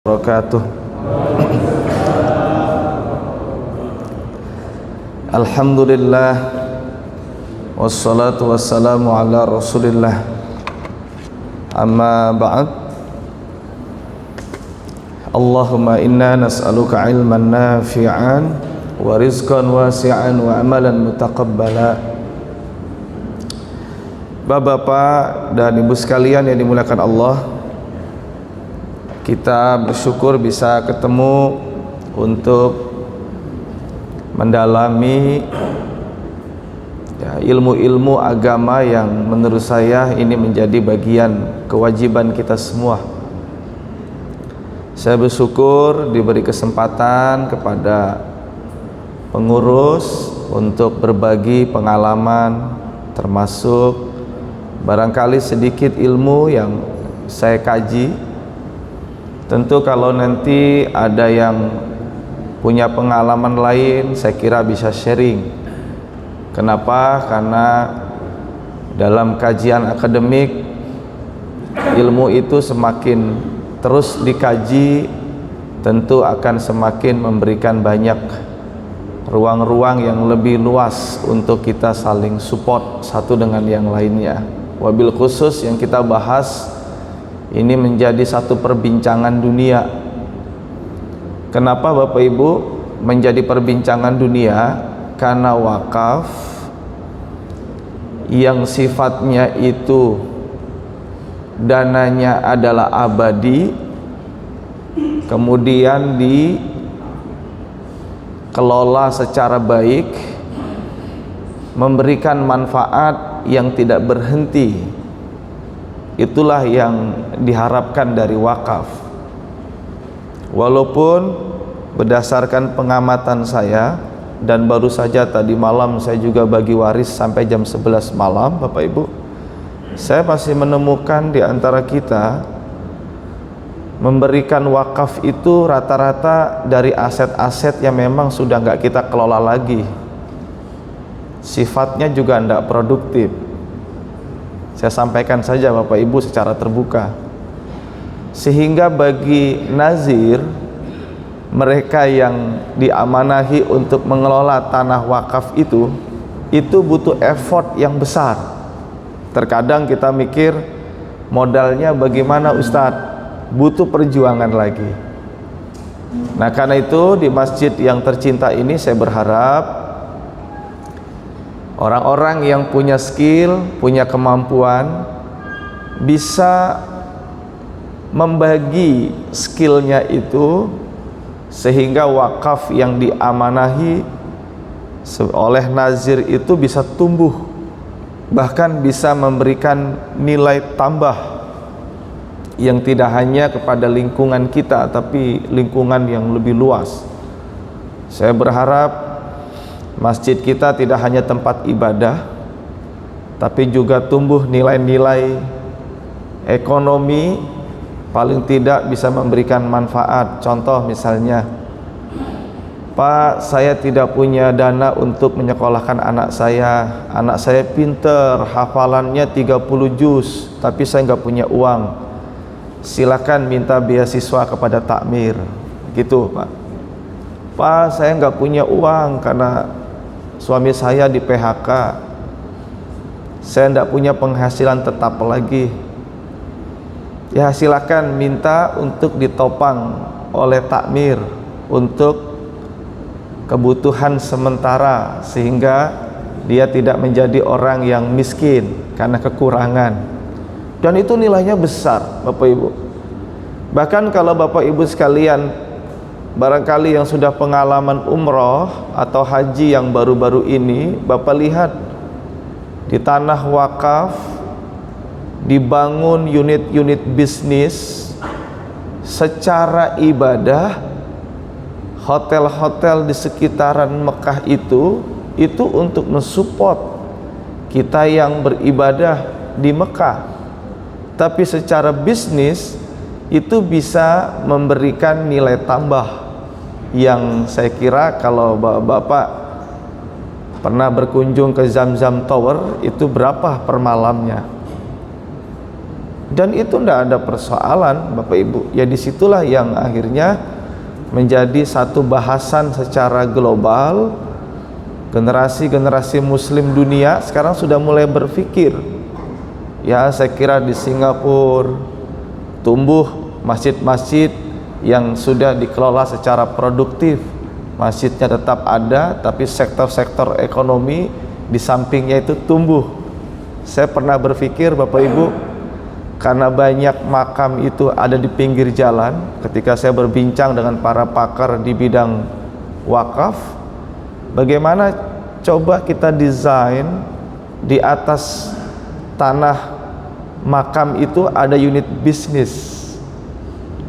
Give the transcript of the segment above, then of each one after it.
Wabarakatuh. Alhamdulillah wassalatu wassalamu ala rasulillah, amma ba'd. Allahumma inna nas'aluka ilman nafi'an wa rizqan wasi'an wa amalan mutaqabbala. Bapak-bapak dan ibu sekalian yang dimuliakan Allah, kita bersyukur bisa ketemu untuk mendalami ilmu-ilmu agama yang menurut saya ini menjadi bagian kewajiban kita semua. Saya bersyukur diberi kesempatan kepada pengurus untuk berbagi pengalaman, termasuk barangkali sedikit ilmu yang saya kaji. Tentu kalau nanti ada yang punya pengalaman lain, saya kira bisa sharing. Kenapa? Karena dalam kajian akademik, ilmu itu semakin terus dikaji, tentu akan semakin memberikan banyak ruang-ruang yang lebih luas untuk kita saling support satu dengan yang lainnya. Wabil khusus yang kita bahas ini menjadi satu perbincangan dunia. Kenapa Bapak Ibu menjadi perbincangan dunia? Karena wakaf yang sifatnya itu dananya adalah abadi, kemudian dikelola secara baik, memberikan manfaat yang tidak berhenti. Itulah yang diharapkan dari wakaf. Walaupun berdasarkan pengamatan saya, dan baru saja tadi malam saya juga bagi waris sampai jam 11 malam, Bapak Ibu, saya masih menemukan di antara kita memberikan wakaf itu rata-rata dari aset-aset yang memang sudah nggak kita kelola lagi, sifatnya juga tidak produktif. Saya sampaikan saja Bapak Ibu secara terbuka, sehingga bagi nazir, mereka yang diamanahi untuk mengelola tanah wakaf itu butuh effort yang besar. Terkadang kita mikir modalnya bagaimana Ustadz, butuh perjuangan lagi. Nah karena itu di masjid yang tercinta ini saya berharap orang-orang yang punya skill, punya kemampuan, bisa membagi skillnya itu sehingga wakaf yang diamanahi oleh nazir itu bisa tumbuh, bahkan bisa memberikan nilai tambah yang tidak hanya kepada lingkungan kita, tapi lingkungan yang lebih luas. Saya berharap masjid kita tidak hanya tempat ibadah, tapi juga tumbuh nilai-nilai ekonomi, paling tidak bisa memberikan manfaat. Contoh misalnya, Pak, saya tidak punya dana untuk menyekolahkan anak saya pinter, hafalannya 30 juz, tapi saya nggak punya uang, silakan minta beasiswa kepada takmir, gitu Pak. Pak, saya nggak punya uang karena suami saya di PHK, saya tidak punya penghasilan tetap lagi, ya silakan minta untuk ditopang oleh takmir untuk kebutuhan sementara, sehingga dia tidak menjadi orang yang miskin karena kekurangan. Dan itu nilainya besar Bapak Ibu. Bahkan kalau Bapak Ibu sekalian barangkali yang sudah pengalaman umroh atau haji yang baru-baru ini, Bapak lihat di tanah wakaf dibangun unit-unit bisnis secara ibadah. Hotel-hotel di sekitaran Mekah itu untuk mensupport kita yang beribadah di Mekah, tapi secara bisnis itu bisa memberikan nilai tambah yang saya kira kalau Bapak pernah berkunjung ke Zamzam Tower, itu berapa per malamnya? dan itu tidak ada persoalan Bapak Ibu. Ya disitulah yang akhirnya menjadi satu bahasan secara global. Generasi-generasi muslim dunia sekarang sudah mulai berpikir. Ya saya kira di Singapura tumbuh masjid-masjid yang sudah dikelola secara produktif. Masjidnya tetap ada, tapi sektor-sektor ekonomi di sampingnya itu tumbuh. Saya pernah berpikir Bapak Ibu, karena banyak makam itu ada di pinggir jalan, ketika saya berbincang dengan para pakar di bidang wakaf, bagaimana coba kita desain di atas tanah makam itu ada unit bisnis.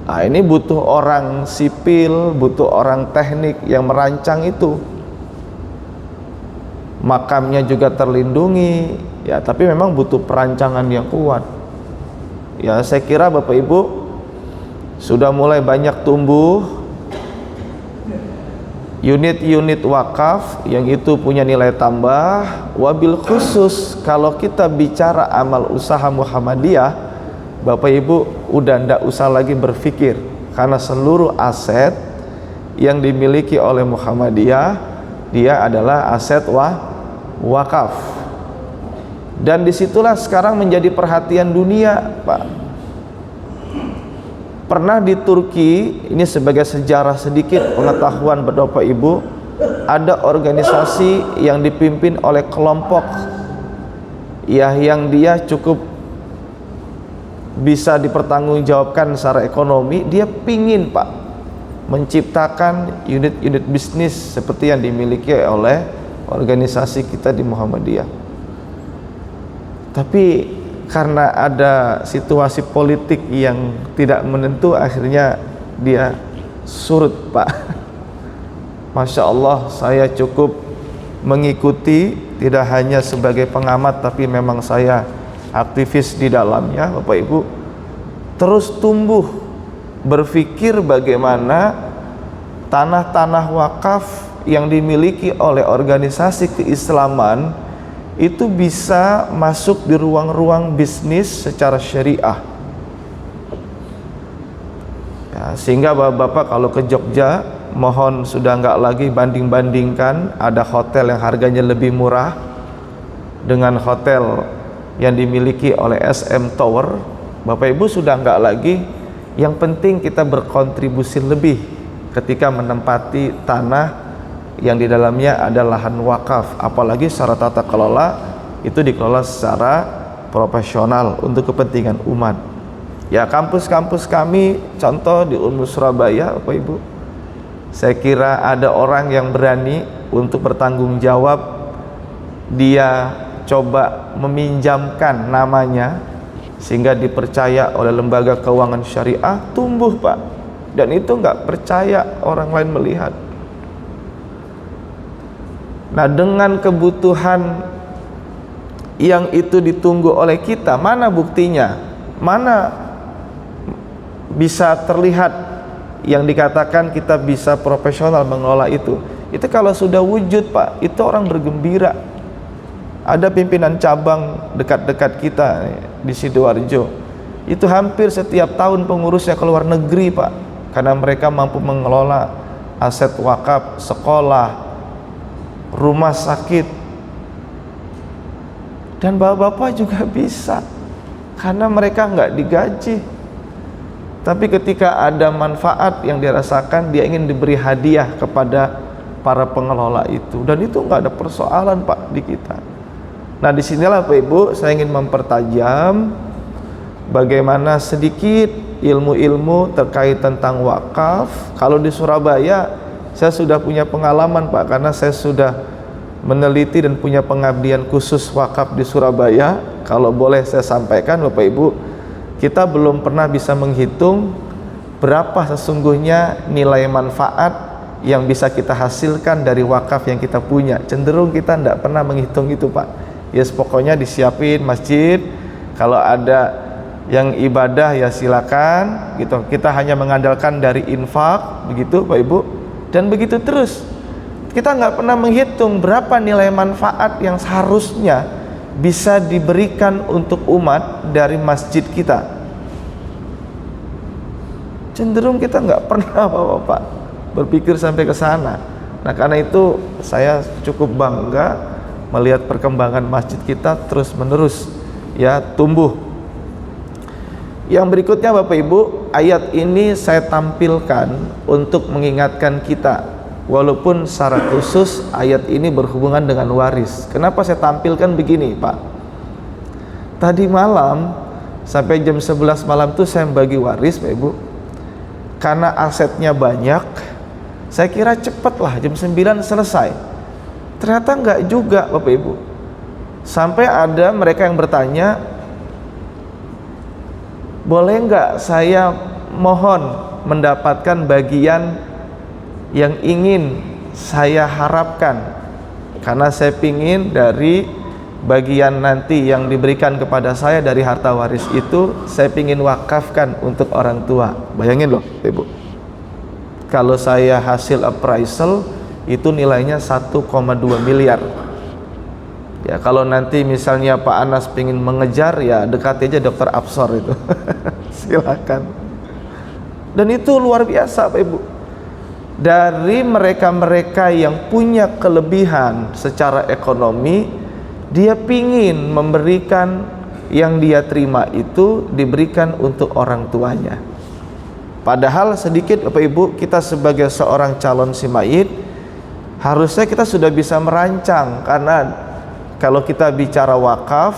Nah, ini butuh orang sipil, butuh orang teknik yang merancang itu. Makamnya juga terlindungi, ya, tapi memang butuh perancangan yang kuat. Ya, saya kira Bapak Ibu sudah mulai banyak tumbuh unit-unit wakaf yang itu punya nilai tambah. Wabil khusus kalau kita bicara amal usaha Muhammadiyah, Bapak Ibu udah ndak usah lagi berpikir, karena seluruh aset yang dimiliki oleh Muhammadiyah dia adalah aset wakaf. Dan disitulah sekarang menjadi perhatian dunia, Pak. Pernah di Turki, ini sebagai sejarah sedikit pengetahuan Bapak Ibu, ada organisasi yang dipimpin oleh kelompok ya yang dia cukup bisa dipertanggungjawabkan secara ekonomi. Dia pingin Pak menciptakan unit-unit bisnis seperti yang dimiliki oleh organisasi kita di Muhammadiyah. Tapi karena ada situasi politik yang tidak menentu, akhirnya dia surut Pak. Masya Allah, saya cukup mengikuti, tidak hanya sebagai pengamat, tapi memang saya aktivis di dalamnya Bapak Ibu. Terus tumbuh berpikir bagaimana tanah-tanah wakaf yang dimiliki oleh organisasi keislaman itu bisa masuk di ruang-ruang bisnis secara syariah. Ya, sehingga Bapak-bapak kalau ke Jogja, mohon sudah nggak lagi banding-bandingkan ada hotel yang harganya lebih murah dengan hotel yang dimiliki oleh SM Tower. Bapak Ibu sudah nggak lagi, yang penting kita berkontribusi lebih ketika menempati tanah yang di dalamnya ada lahan wakaf, apalagi secara tata kelola itu dikelola secara profesional untuk kepentingan umat. Ya, kampus-kampus kami contoh di Unmu Surabaya Bapak Ibu, saya kira ada orang yang berani untuk bertanggung jawab. Dia coba meminjamkan namanya sehingga dipercaya oleh lembaga keuangan syariah, tumbuh Pak. Dan itu nggak percaya orang lain melihat. Nah, dengan kebutuhan yang itu ditunggu oleh kita, mana buktinya? Mana bisa terlihat yang dikatakan kita bisa profesional mengelola itu? Itu kalau sudah wujud Pak, itu orang bergembira. Ada pimpinan cabang dekat-dekat kita di Sidoarjo, itu hampir setiap tahun pengurusnya ke luar negeri Pak, karena mereka mampu mengelola aset wakaf, sekolah, rumah sakit. Dan bapak-bapak juga bisa, karena mereka nggak digaji, tapi ketika ada manfaat yang dirasakan, dia ingin diberi hadiah kepada para pengelola itu. Dan itu nggak ada persoalan Pak di kita. Nah, disinilah Bapak Ibu saya ingin mempertajam bagaimana sedikit ilmu-ilmu terkait tentang wakaf. Kalau di Surabaya saya sudah punya pengalaman Pak, karena saya sudah meneliti dan punya pengabdian khusus wakaf di Surabaya. Kalau boleh saya sampaikan Bapak Ibu, kita belum pernah bisa menghitung berapa sesungguhnya nilai manfaat yang bisa kita hasilkan dari wakaf yang kita punya. Cenderung kita tidak pernah menghitung itu Pak. Yes, pokoknya disiapin masjid, kalau ada yang ibadah ya silakan gitu. Kita hanya mengandalkan dari infak, begitu Pak Ibu. Dan begitu terus. Kita nggak pernah menghitung berapa nilai manfaat yang seharusnya bisa diberikan untuk umat dari masjid kita. Cenderung kita nggak pernah Bapak berpikir sampai ke sana. Nah, karena itu saya cukup bangga melihat perkembangan masjid kita terus menerus ya tumbuh. Yang berikutnya Bapak Ibu, ayat ini saya tampilkan untuk mengingatkan kita, walaupun secara khusus ayat ini berhubungan dengan waris. Kenapa saya tampilkan begini Pak? Tadi malam sampai jam 11 malam tuh saya bagi waris Pak Ibu. Karena asetnya banyak, saya kira cepet lah jam 9 selesai. Ternyata enggak juga Bapak Ibu. Sampai ada mereka yang bertanya, boleh enggak saya mohon mendapatkan bagian yang ingin saya harapkan, karena saya pingin dari bagian nanti yang diberikan kepada saya dari harta waris itu saya pingin wakafkan untuk orang tua. Bayangin loh Ibu, kalau saya hasil appraisal itu nilainya 1,2 miliar. Ya kalau nanti misalnya Pak Anas pingin mengejar, ya dekati aja dokter Absor itu. Silakan. Dan itu luar biasa Pak Ibu. Dari mereka-mereka yang punya kelebihan secara ekonomi, dia pingin memberikan yang dia terima itu diberikan untuk orang tuanya. Padahal sedikit Bapak Ibu, kita sebagai seorang calon si mayit harusnya kita sudah bisa merancang, karena kalau kita bicara wakaf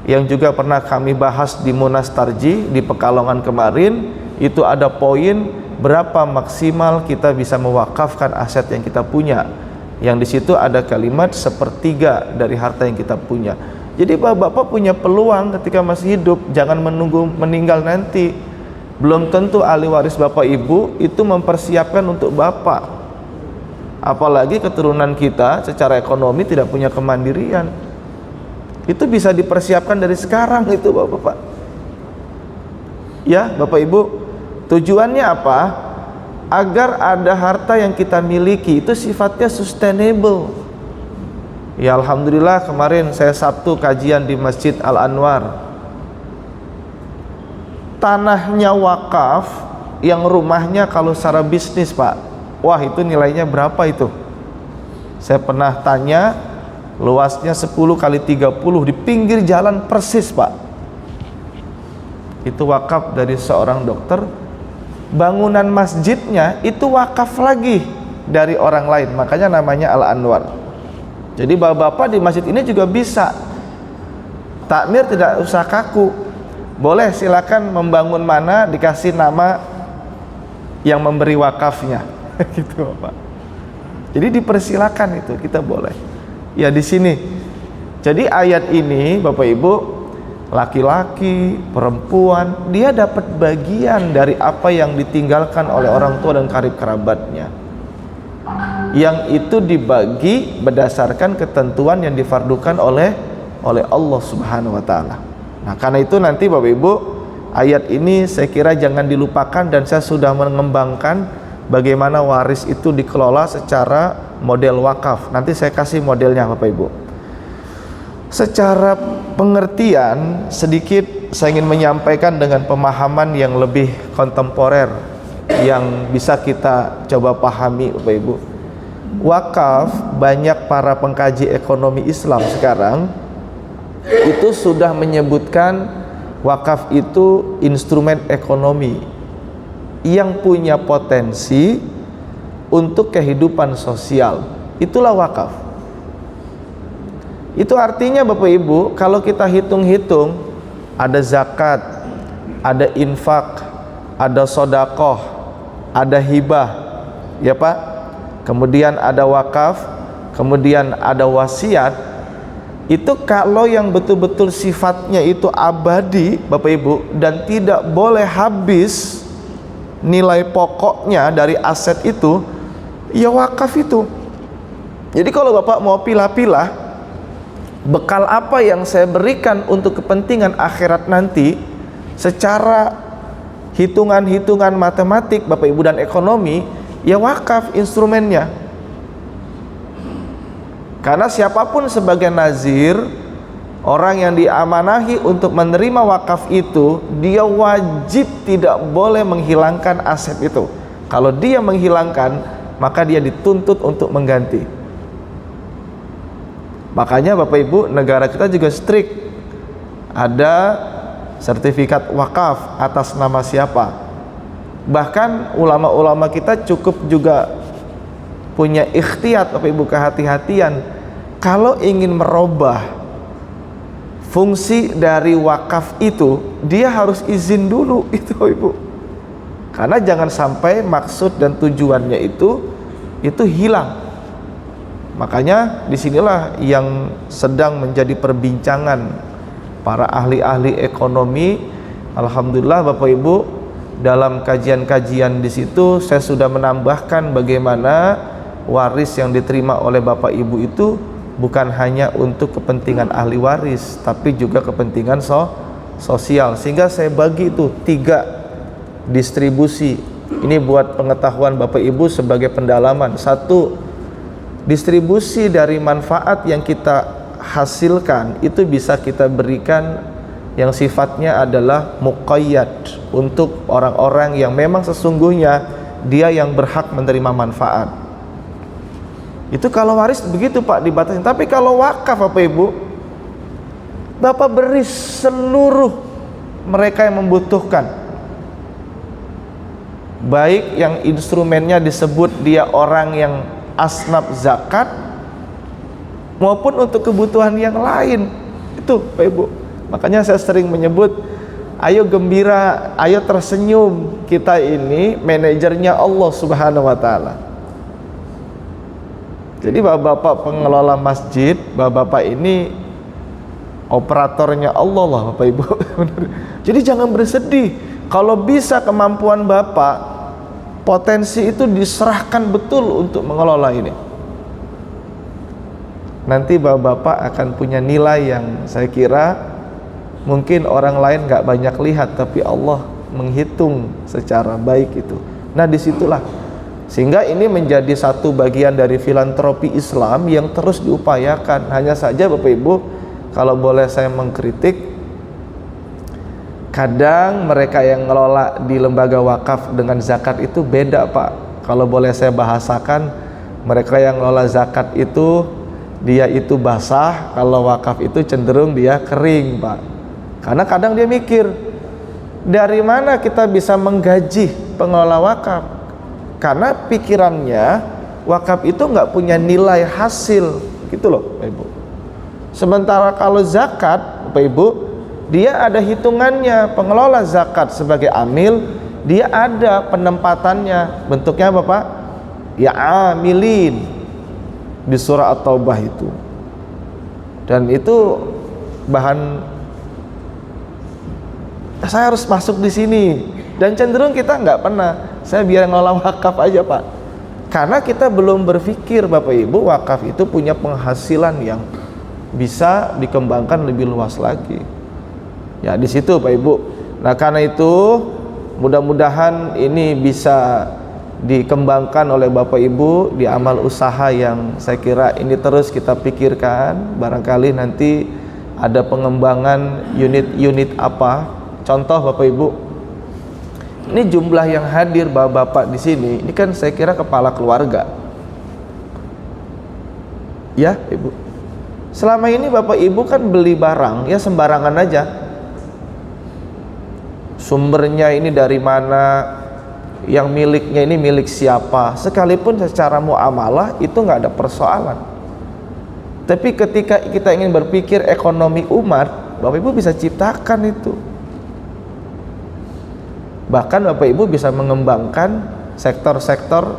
yang juga pernah kami bahas di Munas Tarji di Pekalongan kemarin, itu ada poin berapa maksimal kita bisa mewakafkan aset yang kita punya. Yang di situ ada kalimat 1/3 dari harta yang kita punya. Jadi Bapak punya peluang ketika masih hidup, jangan menunggu meninggal nanti. Belum tentu ahli waris Bapak Ibu itu mempersiapkan untuk Bapak. Apalagi keturunan kita secara ekonomi tidak punya kemandirian. Itu bisa dipersiapkan dari sekarang itu Bapak. Ya Bapak Ibu, tujuannya apa? Agar ada harta yang kita miliki itu sifatnya sustainable. Ya alhamdulillah kemarin saya Sabtu kajian di Masjid Al-Anwar. Tanahnya wakaf yang rumahnya kalau secara bisnis Pak, wah itu nilainya berapa itu? Saya pernah tanya, luasnya 10 kali 30 di pinggir jalan persis Pak. Itu wakaf dari seorang dokter. Bangunan masjidnya itu wakaf lagi dari orang lain, makanya namanya Al-Anwar. Jadi bapak-bapak di masjid ini juga bisa takmir, tidak usah kaku, boleh silakan membangun mana, dikasih nama yang memberi wakafnya. Gitu Bapak. Jadi dipersilakan itu, kita boleh. Ya di sini. Jadi ayat ini Bapak Ibu, laki-laki, perempuan, dia dapat bagian dari apa yang ditinggalkan oleh orang tua dan karib kerabatnya, yang itu dibagi berdasarkan ketentuan yang difardukan oleh Allah Subhanahu wa taala. Nah, karena itu nanti Bapak Ibu, ayat ini saya kira jangan dilupakan, dan saya sudah mengembangkan bagaimana waris itu dikelola secara model wakaf. Nanti saya kasih modelnya Bapak Ibu. Secara pengertian sedikit saya ingin menyampaikan dengan pemahaman yang lebih kontemporer yang bisa kita coba pahami Bapak Ibu. Wakaf, banyak para pengkaji ekonomi Islam sekarang itu sudah menyebutkan wakaf itu instrumen ekonomi yang punya potensi untuk kehidupan sosial. Itulah wakaf. Itu artinya Bapak Ibu, kalau kita hitung-hitung, ada zakat, ada infak, ada sodakoh, ada hibah, ya Pak, kemudian ada wakaf, kemudian ada wasiat. Itu kalau yang betul-betul sifatnya itu abadi Bapak Ibu, dan tidak boleh habis nilai pokoknya dari aset itu, ya wakaf itu. Jadi kalau Bapak mau pilah-pilah bekal apa yang saya berikan untuk kepentingan akhirat nanti, secara hitungan-hitungan matematik Bapak Ibu dan ekonomi, ya wakaf instrumennya. Karena siapapun sebagai nazir Orang yang diamanahi untuk menerima wakaf itu, dia wajib tidak boleh menghilangkan aset itu. Kalau dia menghilangkan, maka dia dituntut untuk mengganti. Makanya Bapak Ibu, negara kita juga strict. Ada sertifikat wakaf atas nama siapa. Bahkan ulama-ulama kita cukup juga punya ikhtiyat, Bapak Ibu, kehati-hatian. Kalau ingin merubah fungsi dari wakaf itu, dia harus izin dulu itu, Ibu. Karena jangan sampai maksud dan tujuannya itu hilang. Makanya disinilah yang sedang menjadi perbincangan para ahli-ahli ekonomi. Alhamdulillah Bapak Ibu, dalam kajian-kajian di situ saya sudah menambahkan bagaimana waris yang diterima oleh Bapak Ibu itu bukan hanya untuk kepentingan ahli waris, tapi juga kepentingan sosial. Sehingga saya bagi itu 3 distribusi. Ini buat pengetahuan Bapak Ibu sebagai pendalaman. 1, distribusi dari manfaat yang kita hasilkan itu bisa kita berikan yang sifatnya adalah muqayyad, untuk orang-orang yang memang sesungguhnya dia yang berhak menerima manfaat. Itu kalau waris begitu Pak, dibatasi. Tapi kalau wakaf Bapak Ibu, Bapak beri seluruh mereka yang membutuhkan, baik yang instrumennya disebut dia orang yang asnaf zakat, maupun untuk kebutuhan yang lain. Itu Pak Ibu. Makanya saya sering menyebut, ayo gembira, ayo tersenyum. Kita ini manajernya Allah Subhanahu wa Ta'ala. Jadi bapak-bapak pengelola masjid, bapak-bapak ini operatornya Allah lah Bapak Ibu. Jadi jangan bersedih. Kalau bisa kemampuan bapak, potensi itu diserahkan betul untuk mengelola ini. Nanti bapak-bapak akan punya nilai yang saya kira mungkin orang lain gak banyak lihat, tapi Allah menghitung secara baik itu. Nah disitulah, sehingga ini menjadi satu bagian dari filantropi Islam yang terus diupayakan. Hanya saja Bapak Ibu, kalau boleh saya mengkritik, kadang mereka yang ngelola di lembaga wakaf dengan zakat itu beda Pak. Kalau boleh saya bahasakan, mereka yang ngelola zakat itu, dia itu basah, kalau wakaf itu cenderung dia kering Pak. Karena kadang dia mikir, dari mana kita bisa menggaji pengelola wakaf? Karena pikirannya wakaf itu nggak punya nilai hasil, gitu loh Bapak Ibu. Sementara kalau zakat Bapak Ibu, dia ada hitungannya. Pengelola zakat sebagai amil, dia ada penempatannya. Bentuknya apa Pak? Ya amilin di surah At-Taubah itu. Dan itu bahan, saya harus masuk di sini. Dan cenderung kita nggak pernah, saya biar ngelola wakaf aja Pak. Karena kita belum berpikir Bapak Ibu, wakaf itu punya penghasilan yang bisa dikembangkan lebih luas lagi. Ya di situ Pak Ibu. Nah karena itu mudah-mudahan ini bisa dikembangkan oleh Bapak Ibu di amal usaha yang saya kira ini terus kita pikirkan. Barangkali nanti ada pengembangan unit-unit apa. Contoh Bapak Ibu, ini jumlah yang hadir bapak-bapak di sini, ini kan saya kira kepala keluarga. Ya, Ibu. Selama ini Bapak Ibu kan beli barang ya sembarangan aja. Sumbernya ini dari mana, yang miliknya ini milik siapa. Sekalipun secara muamalah itu nggak ada persoalan. Tapi ketika kita ingin berpikir ekonomi umat, Bapak Ibu bisa ciptakan itu. Bahkan Bapak Ibu bisa mengembangkan sektor-sektor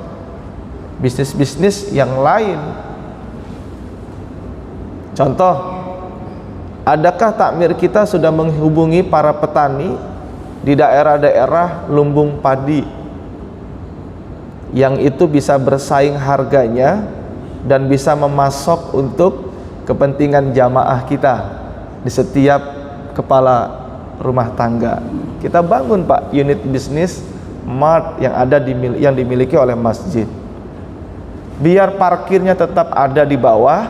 bisnis-bisnis yang lain. Contoh, adakah takmir kita sudah menghubungi para petani di daerah-daerah lumbung padi yang itu bisa bersaing harganya dan bisa memasok untuk kepentingan jamaah kita di setiap kepala rumah tangga. Kita bangun Pak unit bisnis mart yang ada yang dimiliki oleh masjid. Biar parkirnya tetap ada di bawah,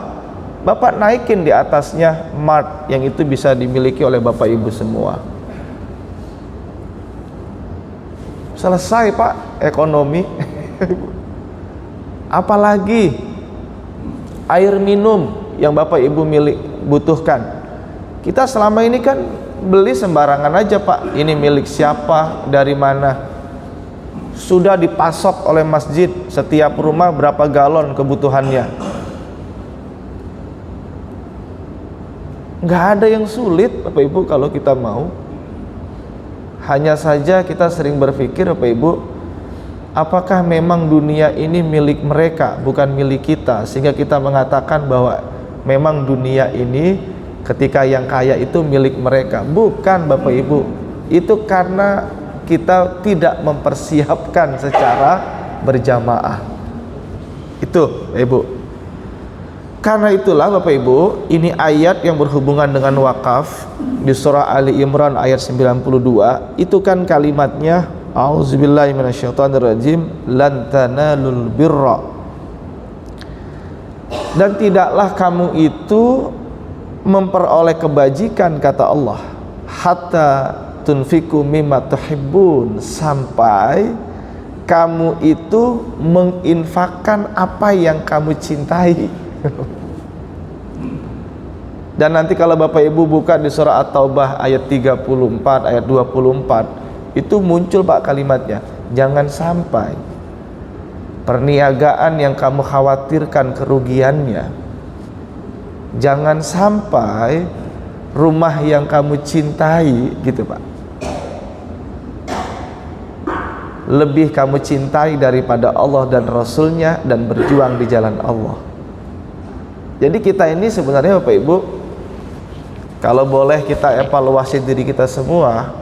Bapak naikin di atasnya mart yang itu bisa dimiliki oleh Bapak Ibu semua. Selesai Pak ekonomi. Apalagi air minum yang Bapak Ibu butuhkan. Kita selama ini kan beli sembarangan aja Pak. Ini milik siapa, dari mana. Sudah dipasok oleh masjid, setiap rumah berapa galon kebutuhannya. Nggak ada yang sulit Bapak Ibu kalau kita mau. Hanya saja kita sering berpikir Bapak Ibu, apakah memang dunia ini milik mereka, bukan milik kita, sehingga kita mengatakan bahwa memang dunia ini ketika yang kaya itu milik mereka. Bukan Bapak Ibu, itu karena kita tidak mempersiapkan secara berjamaah. Itu Ibu. Karena itulah Bapak Ibu, ini ayat yang berhubungan dengan wakaf di surah Ali Imran ayat 92. Itu kan kalimatnya A'udzubillahi minasyaitonirrajim, lan tanalul birra. Dan tidaklah kamu itu memperoleh kebajikan, kata Allah, hatta tunfiku mimma tuhibbun, sampai kamu itu menginfakkan apa yang kamu cintai. Dan nanti kalau Bapak Ibu buka di surah At-Taubah ayat 34, ayat 24, itu muncul Pak kalimatnya, jangan sampai perniagaan yang kamu khawatirkan kerugiannya, jangan sampai rumah yang kamu cintai, gitu Pak, lebih kamu cintai daripada Allah dan Rasulnya dan berjuang di jalan Allah. Jadi kita ini sebenarnya Bapak Ibu, kalau boleh kita evaluasi diri kita semua,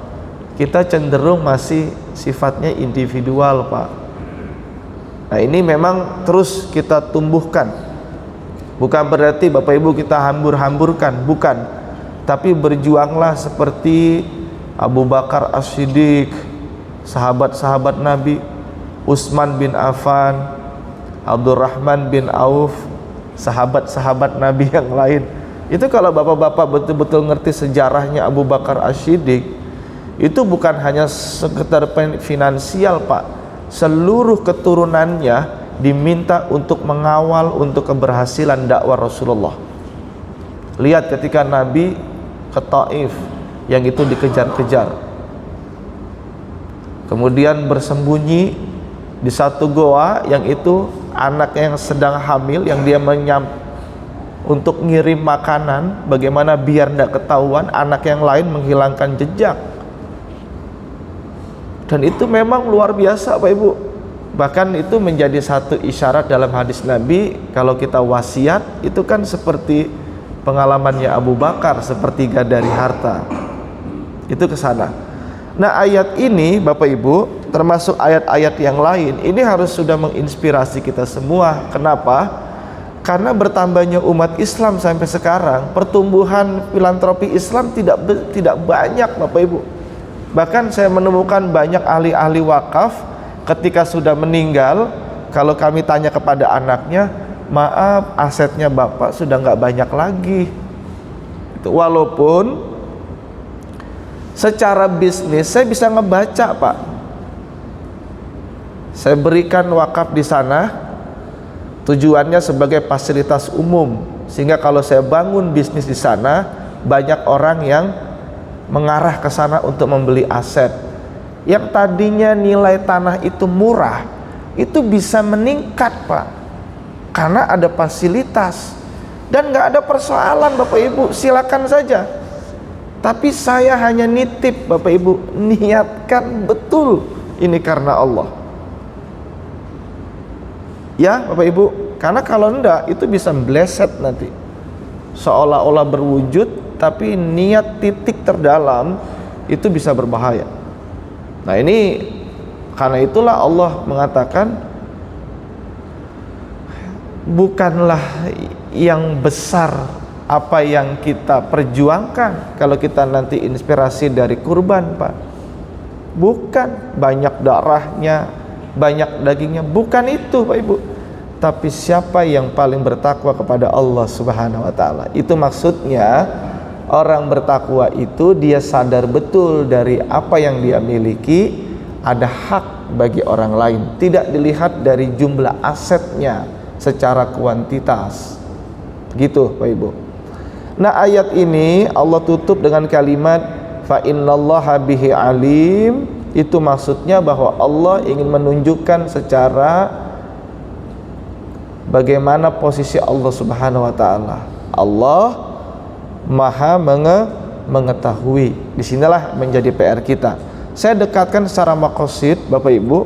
kita cenderung masih sifatnya individual Pak. Nah ini memang terus kita tumbuhkan. Bukan berarti Bapak Ibu kita hambur-hamburkan, bukan. Tapi berjuanglah seperti Abu Bakar As-Siddiq, sahabat-sahabat Nabi, Utsman bin Affan, Abdurrahman bin Auf, sahabat-sahabat Nabi yang lain. Itu kalau bapak-bapak betul-betul ngerti sejarahnya Abu Bakar As-Siddiq, itu bukan hanya sekedar finansial Pak, seluruh keturunannya diminta untuk mengawal untuk keberhasilan dakwah Rasulullah. Lihat ketika Nabi ke Taif, yang itu dikejar-kejar, kemudian bersembunyi di satu goa, yang itu anaknya yang sedang hamil, yang dia untuk ngirim makanan, bagaimana biar tidak ketahuan, anak yang lain menghilangkan jejak. Dan itu memang luar biasa Pak Ibu. Bahkan itu menjadi satu isyarat dalam hadis Nabi, kalau kita wasiat itu kan seperti pengalamannya Abu Bakar, sepertiga dari harta. Itu ke sana. Nah ayat ini Bapak Ibu, termasuk ayat-ayat yang lain, ini harus sudah menginspirasi kita semua. Kenapa? Karena bertambahnya umat Islam sampai sekarang, pertumbuhan filantropi Islam tidak banyak Bapak Ibu. Bahkan saya menemukan banyak ahli-ahli wakaf ketika sudah meninggal, kalau kami tanya kepada anaknya, maaf asetnya Bapak sudah nggak banyak lagi. Walaupun secara bisnis saya bisa ngebaca Pak, saya berikan wakaf di sana, tujuannya sebagai fasilitas umum, sehingga kalau saya bangun bisnis di sana, banyak orang yang mengarah ke sana untuk membeli aset. Yang tadinya nilai tanah itu murah, itu bisa meningkat Pak, karena ada fasilitas. Dan nggak ada persoalan Bapak Ibu, silakan saja. Tapi saya hanya nitip Bapak Ibu, niatkan betul ini karena Allah. Ya Bapak Ibu, karena kalau enggak itu bisa meleset nanti, seolah-olah berwujud tapi niat titik terdalam itu bisa berbahaya. Nah ini karena itulah Allah mengatakan, bukanlah yang besar apa yang kita perjuangkan kalau kita nanti inspirasi dari kurban Pak, bukan banyak darahnya, banyak dagingnya, bukan itu Pak Ibu. tapi siapa yang paling bertakwa kepada Allah Subhanahu wa taala. Itu maksudnya orang bertakwa itu dia sadar betul dari apa yang dia miliki ada hak bagi orang lain, tidak dilihat dari jumlah asetnya secara kuantitas. Gitu Pak Ibu. Nah, ayat ini Allah tutup dengan kalimat fa innallaha bihi alim. Itu maksudnya bahwa Allah ingin menunjukkan secara bagaimana posisi Allah Subhanahu wa taala. Allah Maha mengetahui. Disinilah menjadi PR kita. Saya dekatkan secara maqasid Bapak Ibu.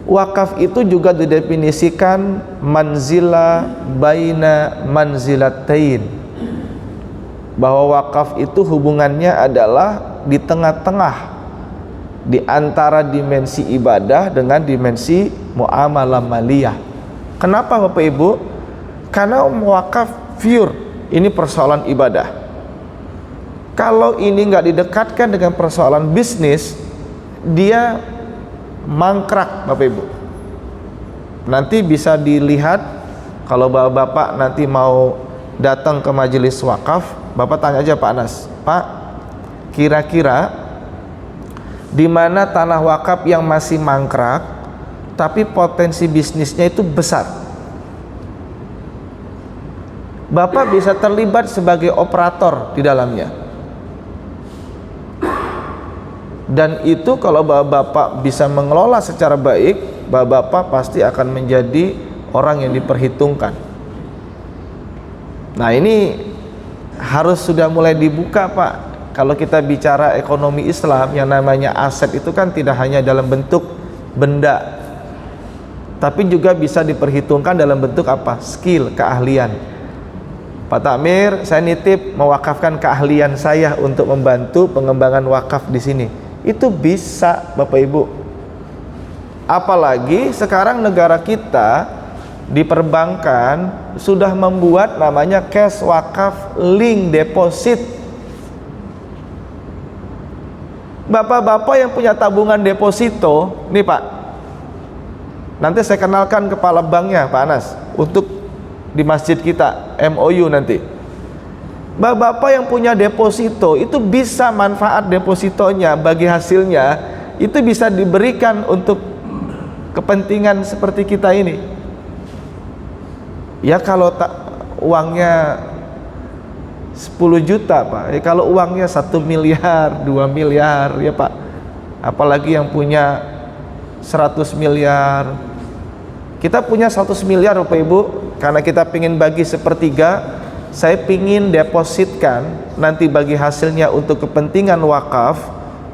Wakaf itu juga didefinisikan manzila baina manzilatain. Bahwa wakaf itu hubungannya adalah di tengah-tengah di antara dimensi ibadah dengan dimensi muamalah maliyah. Kenapa Bapak Ibu? Karena wakaf pure, ini persoalan ibadah. Kalau ini nggak didekatkan dengan persoalan bisnis, dia mangkrak Bapak Ibu. Nanti bisa dilihat kalau bapak-bapak nanti mau datang ke majelis wakaf, bapak tanya aja Pak Anas, Pak, kira-kira di mana tanah wakaf yang masih mangkrak tapi potensi bisnisnya itu besar? Bapak bisa terlibat sebagai operator di dalamnya. Dan itu kalau bapak bisa mengelola secara baik, bapak pasti akan menjadi orang yang diperhitungkan. Nah, ini harus sudah mulai dibuka Pak. Kalau kita bicara ekonomi Islam, yang namanya aset itu kan tidak hanya dalam bentuk benda, tapi juga bisa diperhitungkan dalam bentuk apa? Skill, keahlian. Pak Takmir, saya nitip mewakafkan keahlian saya untuk membantu pengembangan wakaf di sini. Itu bisa Bapak Ibu. Apalagi sekarang negara kita di perbankan sudah membuat namanya cash wakaf link deposit. Bapak-bapak yang punya tabungan deposito, nih Pak, nanti saya kenalkan kepala banknya Pak Anas untuk di masjid kita, MOU nanti. Bapak-bapak yang punya deposito itu bisa manfaat depositonya bagi hasilnya itu bisa diberikan untuk kepentingan seperti kita ini. Ya kalau uangnya 10 juta Pak, kalau uangnya 1 miliar, 2 miliar ya Pak, apalagi yang punya 100 miliar. Kita punya 100 miliar Bapak Ibu, karena kita pingin bagi sepertiga, saya pingin depositkan nanti bagi hasilnya untuk kepentingan wakaf,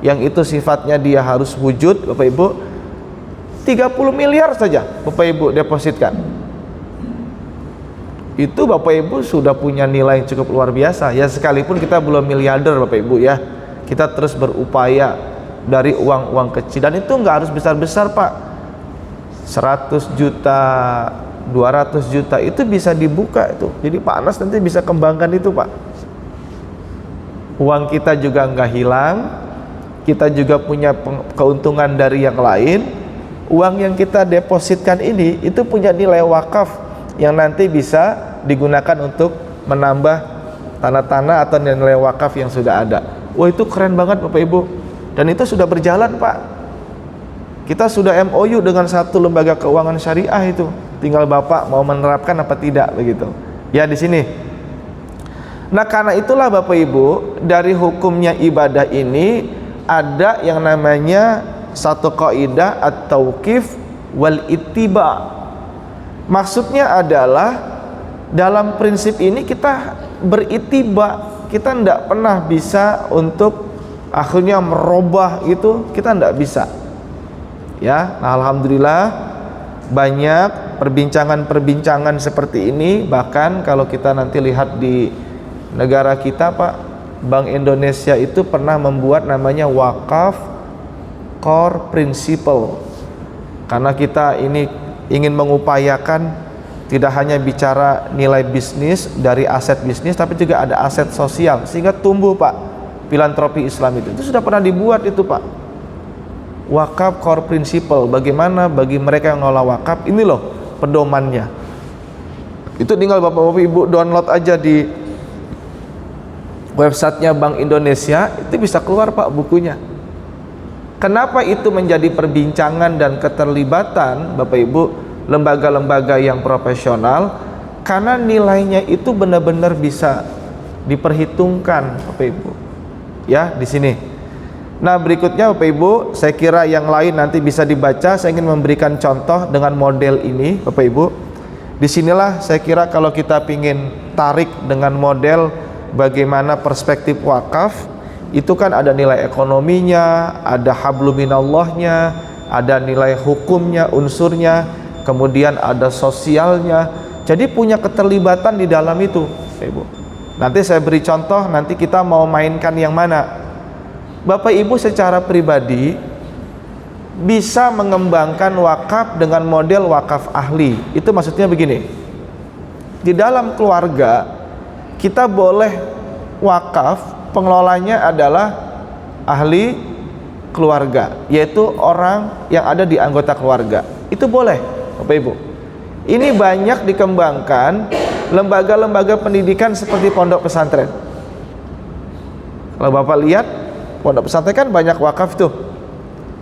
yang itu sifatnya dia harus wujud Bapak Ibu, 30 miliar saja Bapak Ibu depositkan. Itu Bapak Ibu sudah punya nilai yang cukup luar biasa. Ya sekalipun kita belum miliarder Bapak Ibu ya, kita terus berupaya dari uang-uang kecil, dan itu nggak harus besar-besar Pak. 100 juta, 200 juta itu bisa dibuka itu. Jadi Pak Anas nanti bisa kembangkan itu Pak. Uang kita juga nggak hilang, kita juga punya keuntungan dari yang lain. Uang yang kita depositkan ini itu punya nilai wakaf yang nanti bisa digunakan untuk menambah tanah-tanah atau nilai wakaf yang sudah ada. Wah, itu keren banget Bapak Ibu. Dan itu sudah berjalan Pak. Kita sudah MOU dengan satu lembaga keuangan syariah itu. Tinggal Bapak mau menerapkan apa tidak begitu. Ya di sini. Nah, karena itulah Bapak Ibu, dari hukumnya ibadah ini ada yang namanya satu kaidah at-tauqif wal ittiba. Maksudnya adalah dalam prinsip ini kita beritiba, kita tidak pernah bisa untuk akhirnya merubah itu, kita tidak bisa. Ya, nah alhamdulillah banyak perbincangan-perbincangan seperti ini. Bahkan kalau kita nanti lihat di negara kita Pak, Bank Indonesia itu pernah membuat namanya wakaf core principle. Karena kita ini ingin mengupayakan tidak hanya bicara nilai bisnis dari aset bisnis, tapi juga ada aset sosial sehingga tumbuh Pak filantropi Islam itu sudah pernah dibuat itu Pak. wakaf core principle, bagaimana bagi mereka yang ngelola wakaf, ini loh pedomannya. Itu tinggal Bapak-Bapak Ibu download aja di websitenya Bank Indonesia, itu bisa keluar Pak bukunya. Kenapa itu menjadi perbincangan dan keterlibatan Bapak Ibu lembaga-lembaga yang profesional? Karena nilainya itu benar-benar bisa diperhitungkan Bapak Ibu. Ya, di sini. Nah, berikutnya Bapak Ibu, saya kira yang lain nanti bisa dibaca. Saya ingin memberikan contoh dengan model ini Bapak Ibu. Disinilah saya kira kalau kita ingin tarik dengan model bagaimana perspektif wakaf, itu kan ada nilai ekonominya, ada habluminallahnya, ada nilai hukumnya, unsurnya, kemudian ada sosialnya. Jadi punya keterlibatan di dalam itu Ibu. Nanti saya beri contoh, nanti kita mau mainkan yang mana. Bapak Ibu secara pribadi bisa mengembangkan wakaf dengan model wakaf ahli. Itu maksudnya begini, di dalam keluarga kita boleh wakaf, pengelolanya adalah ahli keluarga, yaitu orang yang ada di anggota keluarga. Itu boleh Bapak Ibu. Ini banyak dikembangkan lembaga-lembaga pendidikan seperti pondok pesantren. Kalau Bapak lihat pondok pesantren kan banyak wakaf tuh.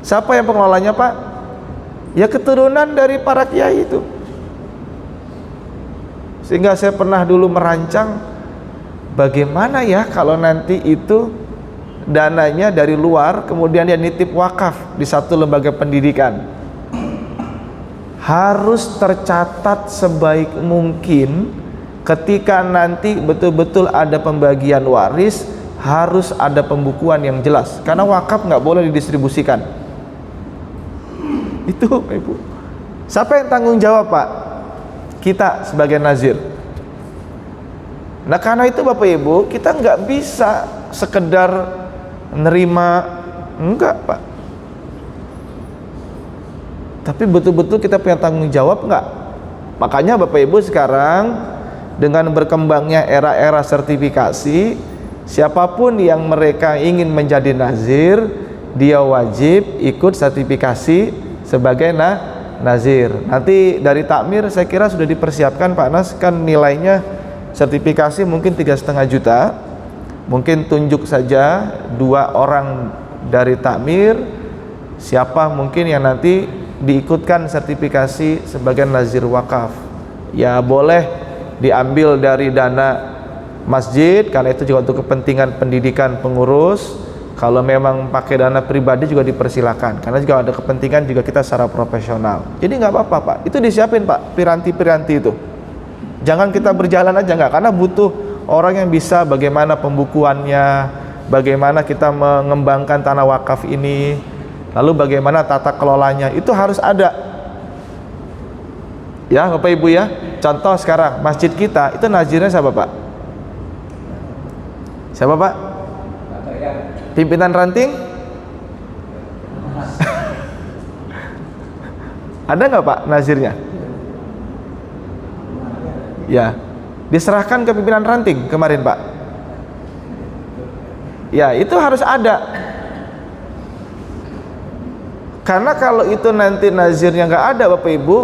Siapa yang pengelolanya Pak? Ya keturunan dari para kiai itu. Sehingga saya pernah dulu merancang bagaimana ya kalau nanti itu dananya dari luar kemudian dia nitip wakaf di satu lembaga pendidikan. Harus tercatat sebaik mungkin. Ketika nanti betul-betul ada pembagian waris, harus ada pembukuan yang jelas, karena wakaf nggak boleh didistribusikan. Itu Pak Ibu. Siapa yang tanggung jawab Pak? Kita sebagai nazir. Nah karena itu Bapak Ibu, kita nggak bisa sekedar nerima, enggak Pak, tapi betul-betul kita punya tanggung jawab nggak? Makanya Bapak Ibu sekarang dengan berkembangnya era-era sertifikasi, siapapun yang mereka ingin menjadi nazir, dia wajib ikut sertifikasi sebagai nazir. Nanti dari takmir saya kira sudah dipersiapkan Pak Nas, kan nilainya sertifikasi mungkin 3,5 juta. Mungkin tunjuk saja 2 orang dari takmir, siapa mungkin yang nanti diikutkan sertifikasi sebagai nazir wakaf. Ya boleh diambil dari dana masjid, karena itu juga untuk kepentingan pendidikan pengurus. Kalau memang pakai dana pribadi juga dipersilakan, karena juga ada kepentingan juga kita secara profesional. Jadi nggak apa-apa Pak, itu disiapin Pak piranti-piranti itu. Jangan kita berjalan aja, nggak, karena butuh orang yang bisa bagaimana pembukuannya, bagaimana kita mengembangkan tanah wakaf ini, lalu bagaimana tata kelolanya, itu harus ada. Ya Bapak Ibu ya, contoh sekarang masjid kita itu nazirnya siapa Pak? Siapa Pak? Pimpinan ranting? Ada nggak Pak nazirnya? Ya, diserahkan ke pimpinan ranting kemarin Pak. Ya itu harus ada. Karena kalau itu nanti nazirnya nggak ada Bapak Ibu,